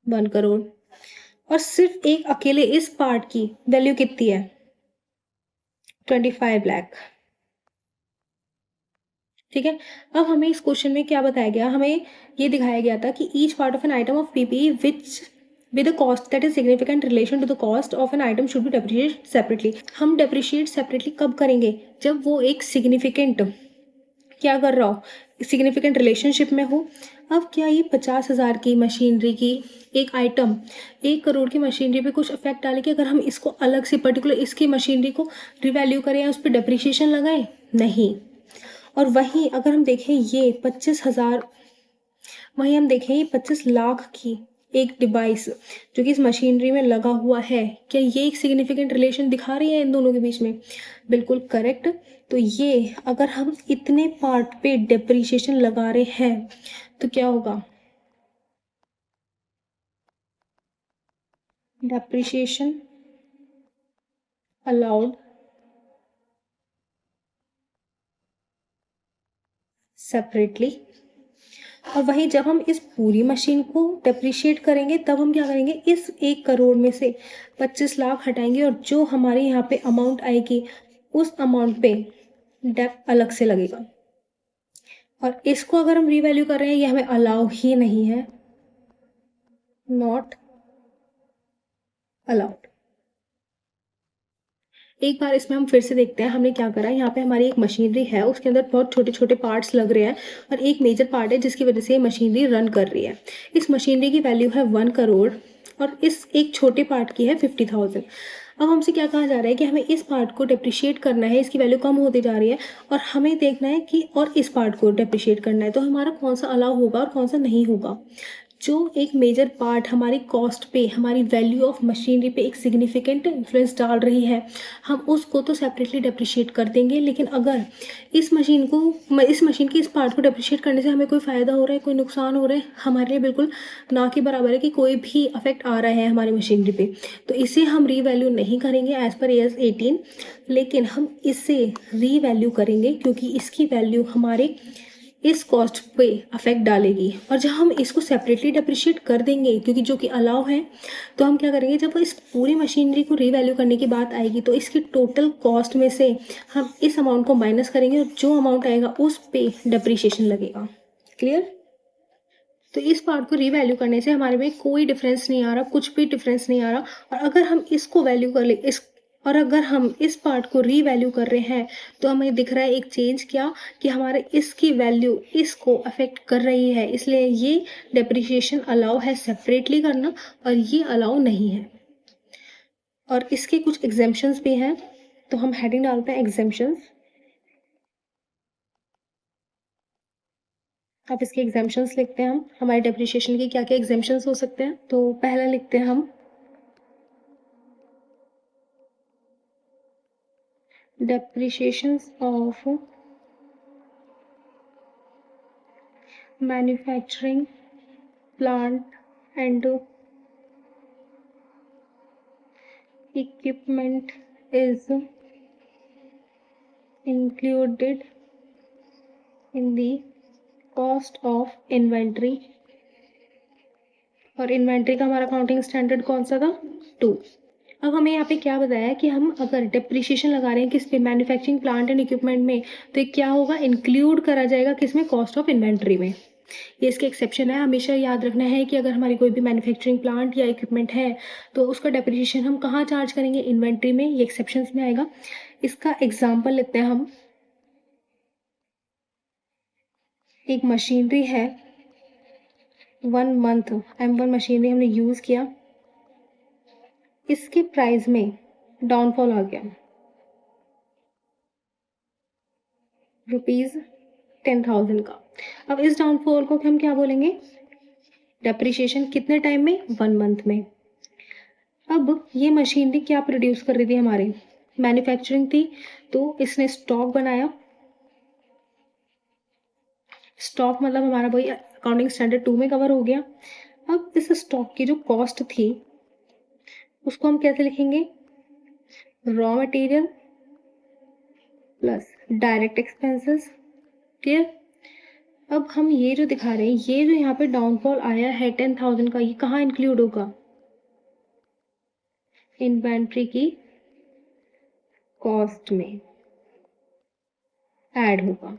1 करोड़। और सिर्फ एक अकेले इस पार्ट की वैल्यू कितनी है, 25 लाख। ठीक है। अब हमें इस क्वेश्चन में क्या बताया गया, हमें ये दिखाया गया था कि each part of an item of PPE which with a cost that is significant relation to the cost of an item should be depreciated separately। हम depreciate separately कब करेंगे, जब वो एक significant क्या कर रहा हो, सिग्निफिकेंट रिलेशनशिप में हो। अब क्या ये 50,000 की मशीनरी की एक आइटम 1 करोड़ की मशीनरी पे कुछ इफेक्ट डाले कि अगर हम इसको अलग से पर्टिकुलर इसकी मशीनरी को रिवैल्यू करें या उस पर डेप्रिसिएशन लगाएं, नहीं। और वहीं अगर हम देखें ये 25,000, वहीं हम देखें ये 25 लाख की एक डिवाइस जो कि इस मशीनरी में लगा हुआ है, क्या ये एक सिग्निफिकेंट रिलेशन दिखा रही है इन दोनों के बीच में, बिल्कुल करेक्ट। तो ये अगर हम इतने पार्ट पे डेप्रिसिएशन लगा रहे हैं तो क्या होगा, डेप्रिसिएशन अलाउड सेपरेटली। और वहीं जब हम इस पूरी मशीन को डेप्रिशिएट करेंगे तब हम क्या करेंगे, इस 1 करोड़ में से 25 लाख हटाएंगे और जो हमारे यहाँ पे अमाउंट आएगी उस अमाउंट पे डेप अलग से लगेगा। और इसको अगर हम रीवैल्यू कर रहे हैं ये हमें अलाउ ही नहीं है, नॉट अलाउड। एक बार इसमें हम फिर से देखते हैं हमने क्या करा। यहाँ पे हमारी एक मशीनरी है, उसके अंदर बहुत छोटे छोटे पार्ट्स लग रहे हैं और एक मेजर पार्ट है जिसकी वजह से ये मशीनरी रन कर रही है। इस मशीनरी की वैल्यू है 1 करोड़ और इस एक छोटे पार्ट की है 50,000। अब हमसे क्या कहा जा रहा है कि हमें इस पार्ट को डेप्रिशिएट करना है, इसकी वैल्यू कम होती जा रही है और हमें देखना है कि और इस पार्ट को डेप्रिशिएट करना है, तो हमारा कौन सा अलाउ होगा और कौन सा नहीं होगा। जो एक मेजर पार्ट हमारी कॉस्ट पे, हमारी वैल्यू ऑफ मशीनरी पे एक सिग्निफिकेंट इन्फ्लुएंस डाल रही है, हम उसको तो सेपरेटली डेप्रिशिएट कर देंगे। लेकिन अगर इस मशीन की इस पार्ट को डेप्रिशिएट करने से हमें कोई फ़ायदा हो रहा है, कोई नुकसान हो रहा है, हमारे लिए बिल्कुल ना के बराबर है कि कोई भी अफेक्ट आ रहा है हमारी मशीनरी पे, तो इसे हम रीवैल्यू नहीं करेंगे एज पर AS 18। लेकिन हम इसे रीवैल्यू करेंगे क्योंकि इसकी वैल्यू हमारे इस कॉस्ट पे अफेक्ट डालेगी। और जब हम इसको सेपरेटली डेप्रिशिएट कर देंगे क्योंकि जो कि अलाउ है, तो हम क्या करेंगे, जब इस पूरी मशीनरी को रीवैल्यू करने की बात आएगी तो इसकी टोटल कॉस्ट में से हम इस अमाउंट को माइनस करेंगे और जो अमाउंट आएगा उस पे डेप्रिशिएशन लगेगा। क्लियर। तो इस पार्ट को रीवैल्यू करने से हमारे में कोई डिफरेंस नहीं आ रहा, कुछ भी डिफरेंस नहीं आ रहा। और अगर हम इसको वैल्यू कर ले इस और अगर हम इस पार्ट को रीवैल्यू कर रहे हैं तो हमें दिख रहा है एक चेंज, क्या कि हमारे इसकी वैल्यू इसको अफेक्ट कर रही है, इसलिए ये डेप्रिसिएशन अलाउ है सेपरेटली करना और ये अलाउ नहीं है। और इसके कुछ एग्जेम्पशंस भी हैं, तो हम हेडिंग डालते हैं एग्जेम्पशंस। अब इसके एग्जाम्पशंस लिखते हैं हम, हमारे डेप्रिसिएशन के क्या क्या एग्जाम्पशंस हो सकते हैं। तो पहला लिखते हैं हम, depreciations of manufacturing plant and equipment is included in the cost of inventory। और इन्वेंट्री का हमारा काउंटिंग स्टैंडर्ड कौन सा था, 2। अब हमें यहाँ पे क्या बताया है कि हम अगर डिप्रिशिएशन लगा रहे हैं किस पे, मैन्युफैक्चरिंग प्लांट एंड इक्विपमेंट में, तो ये क्या होगा, इंक्लूड करा जाएगा किस में, कॉस्ट ऑफ इन्वेंट्री में। ये इसके एक्सेप्शन है, हमेशा याद रखना है कि अगर हमारी कोई भी मैन्युफैक्चरिंग प्लांट या इक्विपमेंट है तो उसका डेप्रिशिएशन हम कहाँ चार्ज करेंगे, इन्वेंट्री में। ये एक्सेप्शन में आएगा। इसका एग्जाम्पल लेते हैं हम, एक मशीनरी है 1 मंथ M1 मशीनरी हमने यूज़ किया, इसके प्राइस में डाउनफॉल आ गया ₹10,000 का। अब इस डाउनफॉल को हम क्या बोलेंगे, डेप्रिशिएशन। कितने टाइम में, 1 मंथ में। अब ये मशीनरी क्या प्रोड्यूस कर रही थी, हमारे मैन्युफैक्चरिंग थी, तो इसने स्टॉक बनाया। स्टॉक मतलब हमारा वही अकाउंटिंग स्टैंडर्ड 2 में कवर हो गया। अब इस स्टॉक की जो कॉस्ट थी उसको हम कैसे लिखेंगे, raw material plus direct expenses. Clear. अब हम ये जो दिखा रहे हैं, ये जो यहाँ पे डाउनफॉल आया है 10,000 का, ये कहाँ इंक्लूड होगा, इन्वेंट्री की कॉस्ट में ऐड होगा।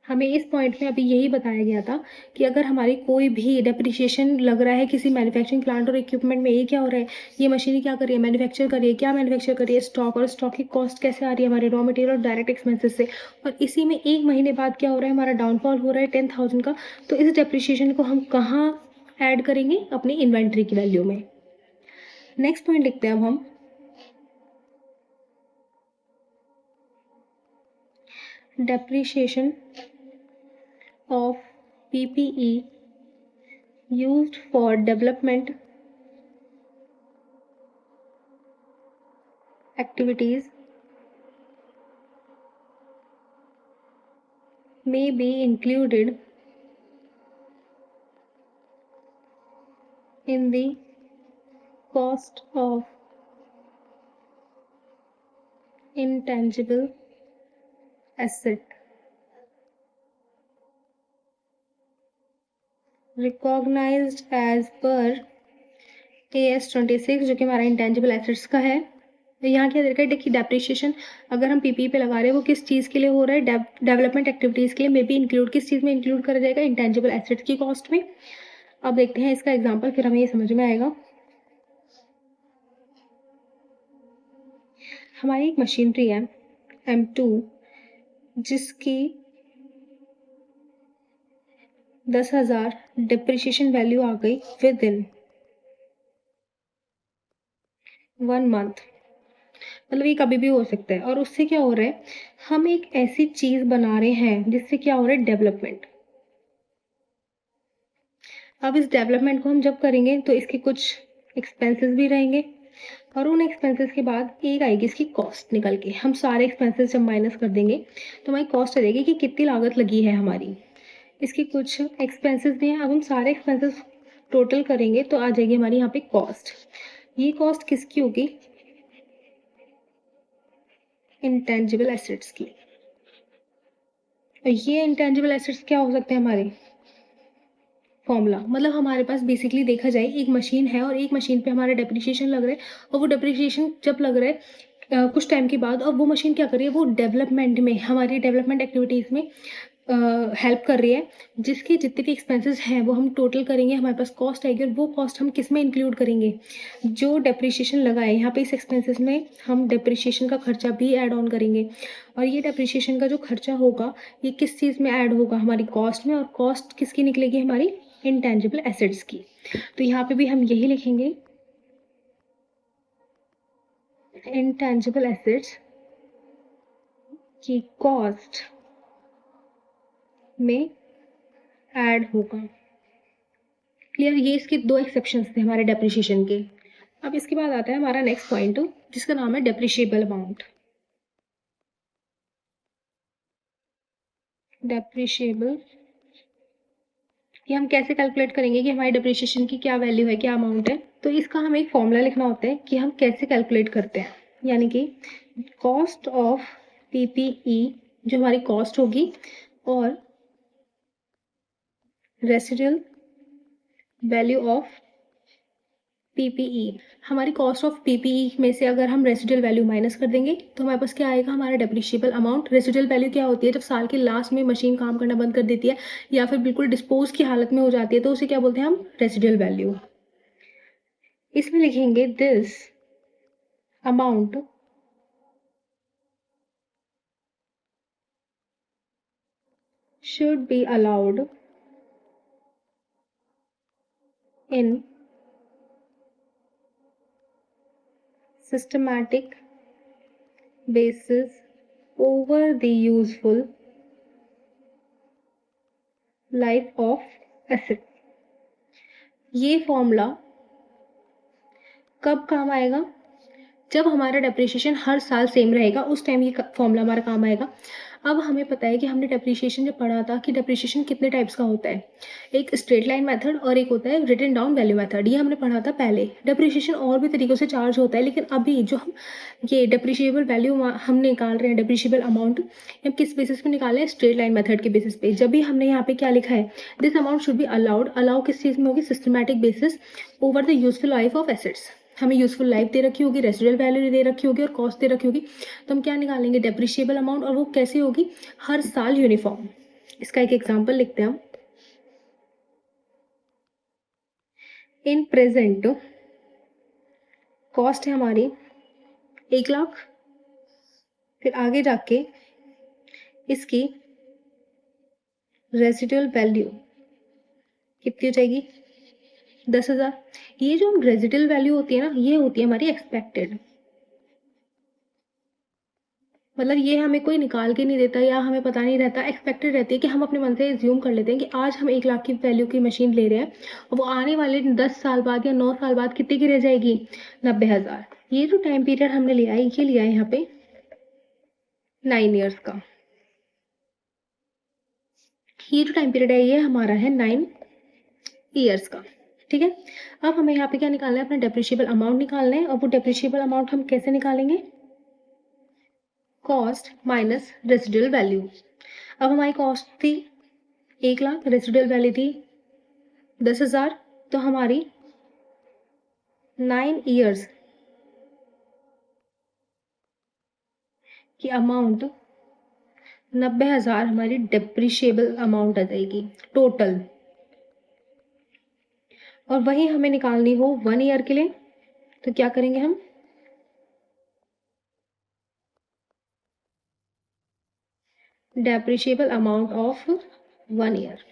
हमें इस पॉइंट में अभी यही बताया गया था कि अगर हमारी कोई भी डेप्रिसिएशन लग रहा है किसी मैन्युफैक्चरिंग प्लांट और इक्विपमेंट में, ये क्या हो रहा है, ये मशीनरी क्या कर रही है, मैन्युफैक्चर कर रही है। क्या मैन्युफैक्चर कर रही है, स्टॉक। और स्टॉक की कॉस्ट कैसे आ रही है, हमारे रॉ मटेरियल और डायरेक्ट एक्सपेंसेस से। और इसी में 1 महीने बाद क्या हो रहा है, हमारा डाउनफॉल हो रहा है 10,000 का। तो इस डेप्रिसिएशन को हम कहाँ ऐड करेंगे, अपनी इन्वेंट्री की वैल्यू में। नेक्स्ट पॉइंट लिखते हैं अब हम, depreciation of PPE used for development activities may be included in the cost of intangible asset recognized as per AS 26, जो कि हमारा इंटेंजिबल एसेट्स का है। तो यहाँ क्या दे रखा है, देखिए डेप्रिशिएशन अगर हम पीपीई पे लगा रहे हैं वो किस चीज़ के लिए हो रहा है, डेवलपमेंट एक्टिविटीज़ के लिए। मे बी इंक्लूड किस चीज़ में इंक्लूड करा जाएगा, इंटेंजिबल एसेट्स की कॉस्ट में। अब देखते हैं इसका एग्जाम्पल, फिर हमें ये समझ में आएगा। हमारी एक मशीनरी है M2 जिसकी 10,000 डिप्रिशिएशन वैल्यू आ गई विद इन 1 मंथ। मतलब ये कभी भी हो सकता है। और उससे क्या हो रहा है, हम एक ऐसी चीज़ बना रहे हैं जिससे क्या हो रहा है, डेवलपमेंट। अब इस डेवलपमेंट को हम जब करेंगे तो इसके कुछ एक्सपेंसेस भी रहेंगे और उन एक्सपेंसेस के बाद एक आएगी इसकी कॉस्ट निकल के। हम सारे एक्सपेंसेस जब माइनस कर देंगे तो हमारी कॉस्ट आ जाएगी कि कितनी लागत लगी है हमारी। इसके कुछ एक्सपेंसेस भी हैं। अब हम सारे एक्सपेंसेस टोटल करेंगे तो आ जाएगी हमारी यहाँ पे कॉस्ट। ये कॉस्ट किसकी होगी, इंटेंजिबल एसेट्स की। और ये इंटेंजिबल एसेट्स क्या हो सकते हैं हमारे, फॉर्मूला। मतलब हमारे पास बेसिकली देखा जाए एक मशीन है और एक मशीन पे हमारा डेप्रिसिएशन लग रहा है और वो डेप्रिसिएशन जब लग रहा है कुछ टाइम के बाद, और वो मशीन क्या कर रही है, वो डेवलपमेंट में, हमारी डेवलपमेंट एक्टिविटीज़ में हेल्प कर रही है। जिसके जितने भी एक्सपेंसेस हैं वो हम टोटल करेंगे, हमारे पास कॉस्ट आएगी। और वो कॉस्ट हम किस में इंक्लूड करेंगे, जो डेप्रिसिएशन लगा है यहाँ पे इस एक्सपेंसेस में हम डेप्रिसिएशन का खर्चा भी ऐड ऑन करेंगे। और ये डेप्रिसिएशन का जो खर्चा होगा ये किस चीज़ में ऐड होगा, हमारी कॉस्ट में। और कॉस्ट किसकी निकलेगी, हमारी इंटेंजिबल एसेट्स की। तो यहाँ पे भी हम यही लिखेंगे, इंटेंजिबल एसेट्स की कॉस्ट में ऐड होगा। क्लियर, ये इसके दो एक्सेप्शंस थे हमारे डेप्रिसिएशन के। अब इसके बाद आता है हमारा नेक्स्ट पॉइंट जिसका नाम है डेप्रिशिएबल अमाउंट। डेप्रिशिएबल, ये हम कैसे कैलकुलेट करेंगे कि हमारी डेप्रिसिएशन की क्या वैल्यू है, क्या अमाउंट है। तो इसका हमें एक फॉर्मूला लिखना होता है कि हम कैसे कैलकुलेट करते हैं। यानी कि कॉस्ट ऑफ पीपीई जो हमारी कॉस्ट होगी और रेसिडुअल वैल्यू ऑफ पीपीई। हमारी कॉस्ट ऑफ पीपीई में से अगर हम रेसिडुअल वैल्यू माइनस कर देंगे तो हमारे पास क्या आएगा, हमारा डेप्रिशिएबल अमाउंट। रेसिडुअल वैल्यू क्या होती है, जब साल के लास्ट में मशीन काम करना बंद कर देती है या फिर बिल्कुल डिस्पोज की हालत में हो जाती है तो उसे क्या बोलते हैं हम, रेसिडुअल वैल्यू। इसमें लिखेंगे this amount should be allowed in systematic basis over the useful life of asset। ये फॉर्मूला कब काम आएगा, जब हमारा डेप्रिसिएशन हर साल सेम रहेगा, उस टाइम ये फॉर्मूला हमारा काम आएगा। अब हमें पता है कि हमने डेप्रिसिएशन जब पढ़ा था कि डेप्रिसिएशन कितने टाइप्स का होता है, एक स्ट्रेट लाइन मेथड और एक होता है रिटन डाउन वैल्यू मेथड। ये हमने पढ़ा था पहले। डेप्रिसिएशन और भी तरीकों से चार्ज होता है, लेकिन अभी जो हम ये डेप्रिशिएबल वैल्यू हम निकाल रहे हैं, डेप्रिशिएबल अमाउंट, हम किस बेसिस पे निकाले हैं, स्ट्रेट लाइन मेथड के बेसिस पे। जब भी हमने यहाँ पे क्या लिखा है, this amount should be allowed, allow किस चीज़ में होगी, systematic basis over the useful life of assets. हमें यूजफुल लाइफ दे रखी होगी, रेसिडुअल वैल्यू दे रखी होगी और कॉस्ट दे रखी होगी। तो हम क्या निकालेंगे, डेप्रिशिएबल अमाउंट। और वो कैसे होगी, हर साल यूनिफॉर्म। इसका एक एग्जांपल लिखते हैं हम। इन प्रेजेंट कॉस्ट है हमारी 1 लाख, फिर आगे जाके इसकी रेसिडुअल वैल्यू कितनी हो जाएगी, 10,000। ये जो हम रेसिडुअल वैल्यू होती है ना, ये होती है हमारी एक्सपेक्टेड। मतलब ये हमें कोई निकाल के नहीं देता या हमें पता नहीं रहता, एक्सपेक्टेड रहती है कि हम अपने मन से एज्यूम कर लेते हैं कि आज हम 1 लाख की वैल्यू की मशीन ले रहे हैं और वो आने वाले 10 साल बाद या 9 साल बाद कितने की रह जाएगी, 90,000। ये जो टाइम पीरियड हमने लिया है, ये लिया है यहाँ पे 9 ईयर्स का। ये जो टाइम पीरियड है ये हमारा है 9 ईयर्स का, ठीक है। अब हमें यहाँ पे क्या निकालना है, अपना डेप्रिशिएबल अमाउंट निकालना है। और वो डेप्रिशिएबल अमाउंट हम कैसे निकालेंगे, कॉस्ट माइनस रेसिडुअल वैल्यू। अब हमारी कॉस्ट थी 1,00,000, रेसिडुअल वैल्यू थी 10,000, तो हमारी 9 ईयर्स की अमाउंट 90,000 हमारी डेप्रिशिएबल अमाउंट आ जाएगी टोटल। और वही हमें निकालनी हो 1 ईयर के लिए, तो क्या करेंगे हम, डेप्रिशिएबल अमाउंट ऑफ 1 ईयर।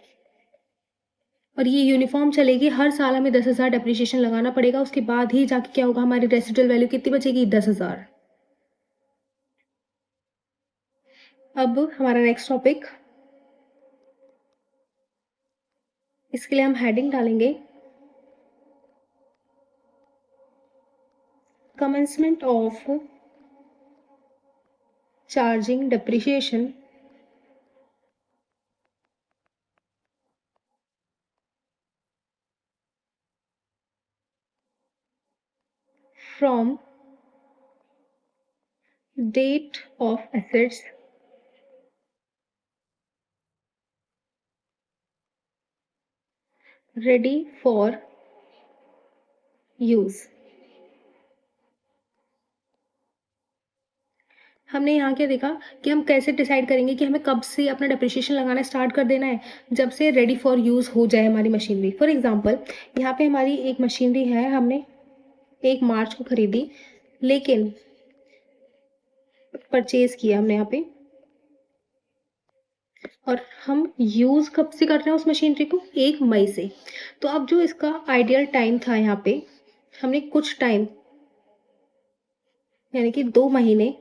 और ये यूनिफॉर्म चलेगी, हर साल हमें 10,000 डेप्रिशिएशन लगाना पड़ेगा, उसके बाद ही जाके क्या होगा, हमारी रेसिडुअल वैल्यू कितनी बचेगी, 10,000। अब हमारा नेक्स्ट टॉपिक, इसके लिए हम हेडिंग डालेंगे commencement of charging depreciation from date of assets ready for use। हमने यहाँ क्या देखा कि हम कैसे डिसाइड करेंगे कि हमें कब से अपना डेप्रिसिएशन लगाना स्टार्ट कर देना है, जब से रेडी फॉर यूज़ हो जाए हमारी मशीनरी। फॉर एग्जांपल यहाँ पे हमारी एक मशीनरी है, हमने 1 मार्च को खरीदी, लेकिन परचेज किया हमने यहाँ पे, और हम यूज़ कब से कर रहे हैं उस मशीनरी को, 1 मई से। तो अब जो इसका आइडियल टाइम था यहाँ पे, हमने कुछ टाइम यानी कि 2 महीने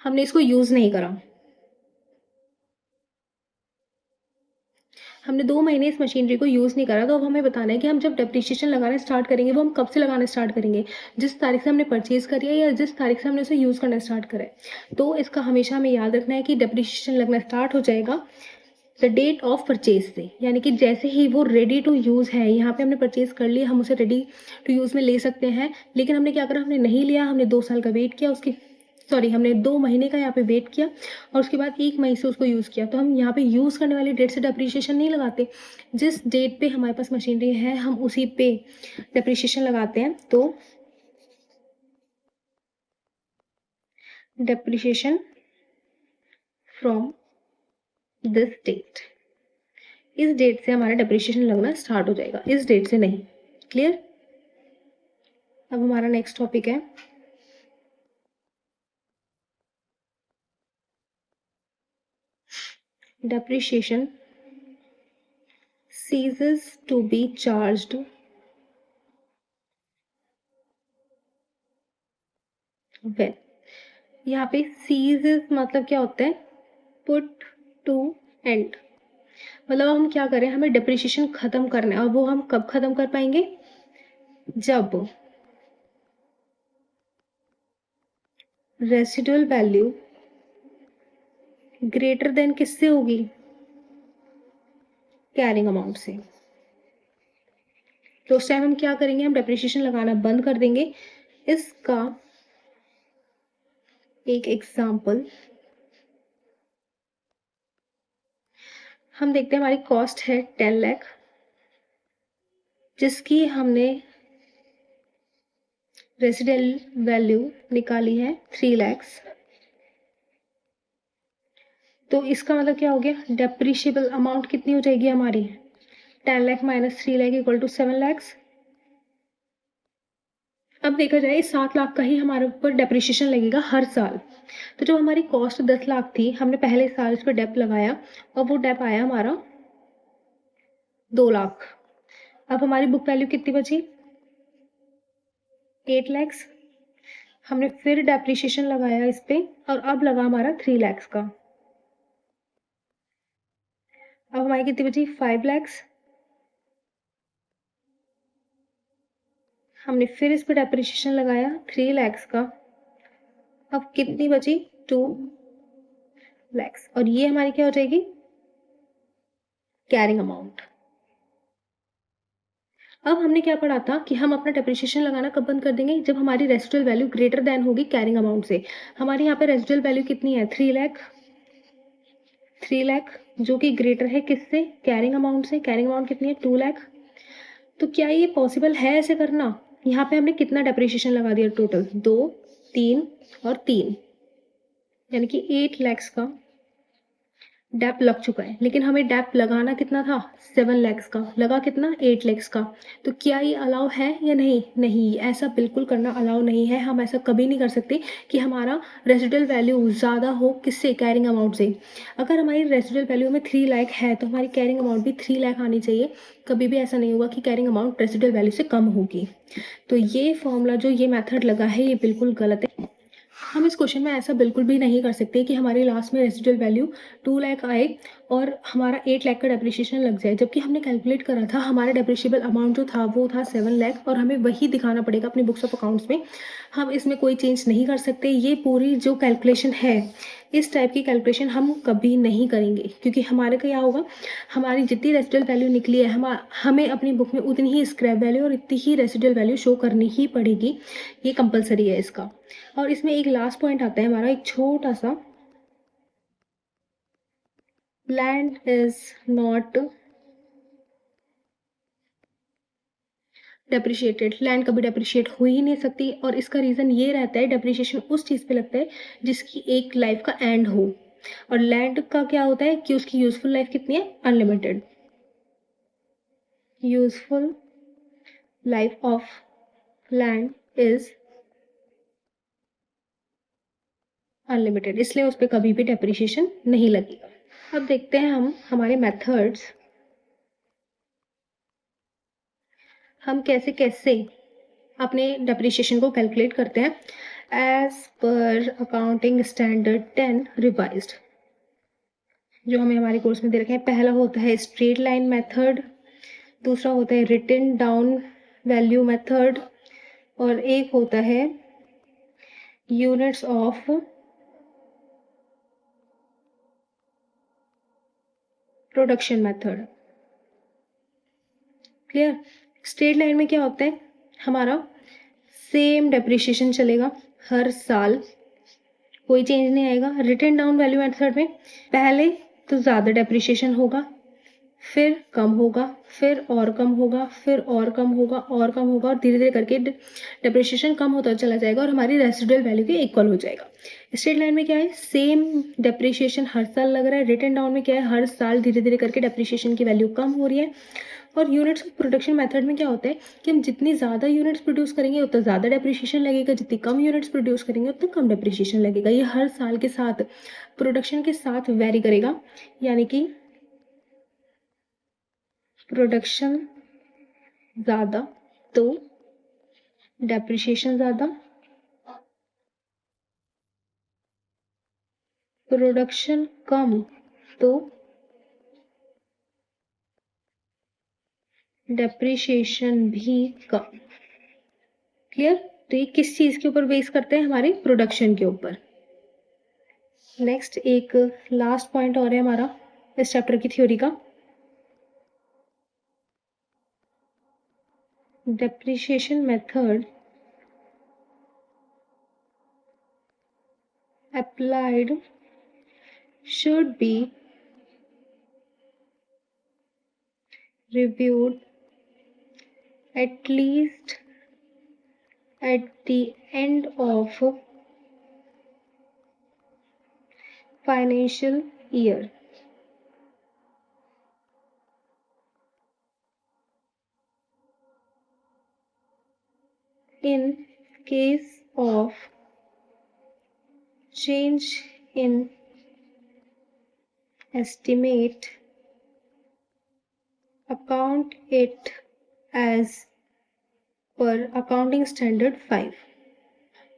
हमने इसको यूज़ नहीं करा। हमने 2 महीने इस मशीनरी को यूज़ नहीं करा, तो अब हमें बताना है कि हम जब डेप्रिसिएशन लगाना स्टार्ट करेंगे वो हम कब से लगाना स्टार्ट करेंगे, जिस तारीख से हमने परचेज करी है या जिस तारीख से हमने उसे यूज़ करना स्टार्ट करा है। तो इसका हमेशा हमें याद रखना है कि डेप्रिसिएशन लगना स्टार्ट हो जाएगा द डेट ऑफ परचेज से, यानी कि जैसे ही वो रेडी टू यूज़ है, यहाँ पे हमने परचेज कर लिया, हम उसे रेडी टू यूज़ में ले सकते हैं। लेकिन हमने क्या करा, हमने नहीं लिया, हमने 2 साल का वेट किया, उसके सॉरी हमने 2 महीने का यहाँ पे वेट किया, और उसके बाद 1 मई से उसको यूज़ किया। तो हम यहाँ पे यूज़ करने वाली डेट से डेप्रिसिएशन नहीं लगाते, जिस डेट पे हमारे पास मशीनरी है हम उसी पे डेप्रिसिएशन लगाते हैं। तो डेप्रिसिएशन फ्रॉम दिस डेट, इस डेट से हमारा डेप्रिसिएशन लगना स्टार्ट हो जाएगा, इस डेट से नहीं। क्लियर। अब हमारा नेक्स्ट टॉपिक है depreciation ceases to be charged when। यहाँ पे ceases मतलब क्या होता है, put to end, मतलब हम क्या करें, हमें डेप्रिसिएशन खत्म करना है। और वो हम कब खत्म कर पाएंगे, जब रेसिडुअल वैल्यू ग्रेटर देन किससे होगी, कैरिंग अमाउंट से। तो उस टाइम हम क्या करेंगे, हम डेप्रिसिएशन लगाना बंद कर देंगे। इसका एक एग्जाम्पल हम देखते हैं, हमारी कॉस्ट है 10 लाख, जिसकी हमने रेसिडुअल वैल्यू निकाली है 3 लाख। तो इसका मतलब क्या हो गया, डेप्रिशिएबल अमाउंट कितनी हो जाएगी हमारी, 10 lakh minus 3 lakh equal to 7 lakh. अब देखा जाए, 7 लाख का ही हमारे ऊपर डेप्रिशिएशन लगेगा हर साल। तो जो हमारी कॉस्ट 10 लाख थी, हमने पहले साल इस पर डेप लगाया, और वो डेप आया हमारा 2 लाख। अब हमारी बुक वैल्यू कितनी बची, 8 लाख। हमने फिर डेप्रिशिएशन लगाया इस पे, और अब लगा हमारा 3 लाख का। अब हमारी कितनी बची, 5 लाख। हमने फिर इस पर डेप्रिशिएशन लगाया 3 लाख का। अब कितनी बची, 2 लाख। और ये हमारी क्या हो जाएगी, कैरिंग अमाउंट। अब हमने क्या पढ़ा था कि हम अपना डेप्रिसिएशन लगाना कब बंद कर देंगे, जब हमारी रेसिडुअल वैल्यू ग्रेटर देन होगी कैरिंग अमाउंट से। हमारे यहाँ पे रेसिडुअल वैल्यू कितनी है, 3 लाख, जो कि ग्रेटर है किससे, कैरिंग अमाउंट से। कैरिंग अमाउंट कितनी है, 2 लाख। तो क्या ये पॉसिबल है ऐसे करना? यहाँ पे हमने कितना डेप्रिसिएशन लगा दिया टोटल, 2, 3 और 3, यानी कि 8 लाख का डैप लग चुका है। लेकिन हमें डैप लगाना कितना था, 7 लाख का। लगा कितना, 8 लाख का। तो क्या ये अलाउ है या नहीं? नहीं, ऐसा बिल्कुल करना अलाउ नहीं है। हम ऐसा कभी नहीं कर सकते कि हमारा रेसिडुअल वैल्यू ज़्यादा हो किससे, कैरिंग अमाउंट से। अगर हमारी रेसिडुअल वैल्यू में 3 लाख है तो हमारी कैरिंग अमाउंट भी 3 लाख आनी चाहिए। कभी भी ऐसा नहीं होगा कि कैरिंग अमाउंट रेसिडुअल वैल्यू से कम होगी। तो ये फॉर्मूला जो ये मेथड लगा है ये बिल्कुल गलत है। हम इस क्वेश्चन में ऐसा बिल्कुल भी नहीं कर सकते कि हमारी लास्ट में रेसिडुअल वैल्यू 2 लाख आए और हमारा 8 लाख का डेप्रिसिएशन लग जाए, जबकि हमने कैलकुलेट करा था हमारा डेप्रिशिएबल अमाउंट जो था वो था 7 लाख, और हमें वही दिखाना पड़ेगा अपनी बुक्स ऑफ अकाउंट्स में। हम इसमें कोई चेंज नहीं कर सकते। ये पूरी जो कैलकुलेशन है, इस टाइप की कैलकुलेशन हम कभी नहीं करेंगे, क्योंकि हमारे क्या होगा, हमारी जितनी रेसिडुअल वैल्यू निकली है हमें अपनी बुक में उतनी ही स्क्रैप वैल्यू और इतनी ही रेसिडुअल वैल्यू शो करनी ही पड़ेगी। ये कंपलसरी है इसका। और इसमें एक लास्ट पॉइंट आता है हमारा, एक छोटा सा, land is not depreciated. Land कभी डेप्रिशिएट हो ही नहीं सकती, और इसका रीज़न ये रहता है, डेप्रिशिएशन उस चीज़ पे लगता है जिसकी एक लाइफ का एंड हो। और लैंड का क्या होता है कि उसकी यूजफुल लाइफ कितनी है, unlimited. Useful life of land is unlimited, इसलिए उस पर कभी भी डेप्रिशिएशन नहीं लगेगा। अब देखते हैं हम हमारे मेथड्स, हम कैसे कैसे अपने डेप्रिशिएशन को कैलकुलेट करते हैं as per accounting standard 10 revised, जो हमें हमारे कोर्स में दे रखे हैं। पहला होता है स्ट्रेट लाइन मेथड, दूसरा होता है रिटन डाउन वैल्यू मेथड, और एक होता है units of production method. Clear? Straight line में क्या होता है, हमारा सेम डेप्रिशिएशन चलेगा हर साल, कोई चेंज नहीं आएगा। रिटन डाउन वैल्यू मेथड में पहले तो ज़्यादा डेप्रिशिएशन होगा, फिर कम होगा, फिर और कम होगा, फिर और कम होगा, और कम होगा, और धीरे धीरे करके डेप्रिशिएशन कम होता चला जाएगा और हमारी रेसिडुअल वैल्यू के इक्वल हो जाएगा। स्ट्रेट लाइन में क्या है, सेम डेप्रिशिएशन हर साल लग रहा है। रिटन डाउन में क्या है, हर साल धीरे धीरे करके डेप्रिशिएशन की वैल्यू कम हो रही है। और यूनिट्स ऑफ प्रोडक्शन मेथड में क्या होता है कि हम जितनी ज़्यादा यूनिट्स प्रोड्यूस करेंगे उतना ज़्यादा डेप्रिशिएशन लगेगा, जितनी कम यूनिट्स प्रोड्यूस करेंगे उतना कम डेप्रिशिएशन लगेगा। ये हर साल के साथ प्रोडक्शन के साथ वेरी करेगा, यानी कि प्रोडक्शन ज़्यादा तो डेप्रिशिएशन ज़्यादा, प्रोडक्शन कम तो डेप्रिशिएशन भी कम। क्लियर? तो ये किस चीज़ के ऊपर बेस करते हैं, हमारे प्रोडक्शन के ऊपर। नेक्स्ट एक लास्ट पॉइंट और है हमारा इस चैप्टर की थ्योरी का, depreciation method applied should be reviewed at least at the end of financial year. In case of change in estimate, account it as per accounting standard 5.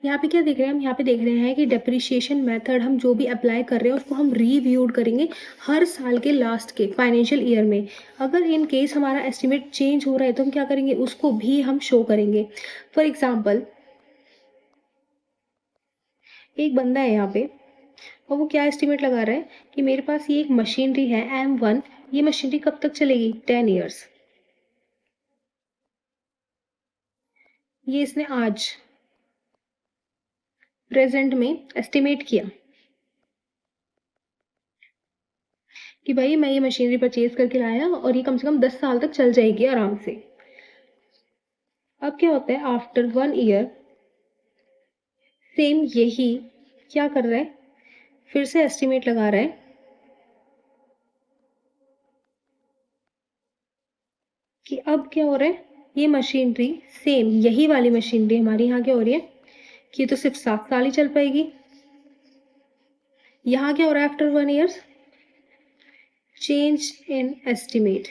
यहाँ पे क्या देख रहे हैं हम, यहाँ पे देख रहे हैं कि डेप्रिशिएशन मेथड हम जो भी अप्लाई कर रहे हैं उसको हम रिव्यूड करेंगे हर साल के लास्ट के फाइनेंशियल ईयर में। अगर इन केस हमारा एस्टिमेट चेंज हो रहा है तो हम क्या करेंगे, उसको भी हम शो करेंगे। फॉर एग्जाम्पल, एक बंदा है यहाँ पे और वो क्या एस्टिमेट लगा रहा है कि मेरे पास ये एक मशीनरी है M1, ये मशीनरी कब तक चलेगी? 10 ईयर्स। ये इसने आज प्रेजेंट में एस्टिमेट किया कि भाई मैं ये मशीनरी परचेज करके लाया और ये कम से कम 10 साल तक चल जाएगी आराम से। अब क्या होता है, आफ्टर 1 ईयर सेम यही क्या कर रहा है, फिर से एस्टिमेट लगा रहा है कि अब क्या हो रहा है, ये मशीनरी सेम यही वाली मशीनरी हमारी यहाँ क्या हो रही है कि ये तो सिर्फ 7 साल ही चल पाएगी। यहाँ क्या हो रहा है, after 1 years change in estimate,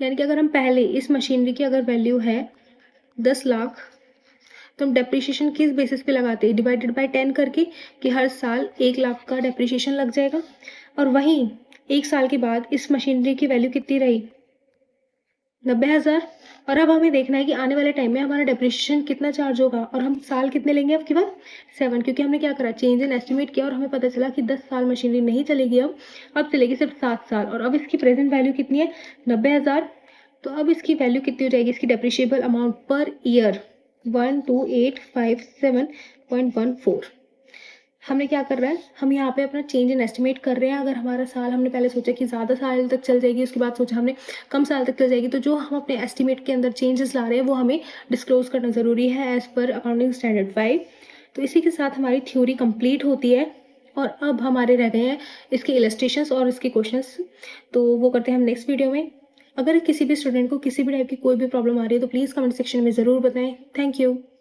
यानी कि अगर हम पहले इस मशीनरी की अगर वैल्यू है 10 लाख, तो हम डेप्रिसिएशन किस बेसिस पे लगाते हैं, डिवाइडेड बाय 10 करके, कि हर साल 1 लाख का डेप्रिसिएशन लग जाएगा। और वहीं 1 साल के बाद इस मशीनरी की वैल्यू कितनी रही, 90,000। और अब हमें देखना है कि आने वाले टाइम में हमारा डेप्रिसिएशन कितना चार्ज होगा, और हम साल कितने लेंगे अब, केवल 7, क्योंकि हमने क्या करा, चेंज इन एस्टिमेट किया और हमें पता चला कि 10 साल मशीनरी नहीं चलेगी, अब चलेगी सिर्फ 7 साल। और अब इसकी प्रेजेंट वैल्यू कितनी है, 90,000। तो अब इसकी वैल्यू कितनी हो जाएगी, इसकी डेप्रिशिएबल अमाउंट पर ईयर 12857.14। हमने क्या कर रहा है, हम यहाँ पे अपना चेंज इन एस्टिमेट कर रहे हैं। अगर हमारा साल, हमने पहले सोचा कि ज़्यादा साल तक चल जाएगी, उसके बाद सोचा हमने कम साल तक चल जाएगी, तो जो हम अपने एस्टिमेट के अंदर चेंजेस ला रहे हैं वो हमें डिस्क्लोज करना ज़रूरी है एज़ पर अकाउंटिंग स्टैंडर्ड 5। तो इसी के साथ हमारी थ्योरी कंप्लीट होती है और अब हमारे रह गए हैं इसके इलस्ट्रेशंस और इसके क्वेश्चंस, तो वो करते हैं हम नेक्स्ट वीडियो में। अगर किसी भी स्टूडेंट को किसी भी टाइप की कोई भी प्रॉब्लम आ रही है तो प्लीज़ कमेंट सेक्शन में ज़रूर बताएं। Thank you.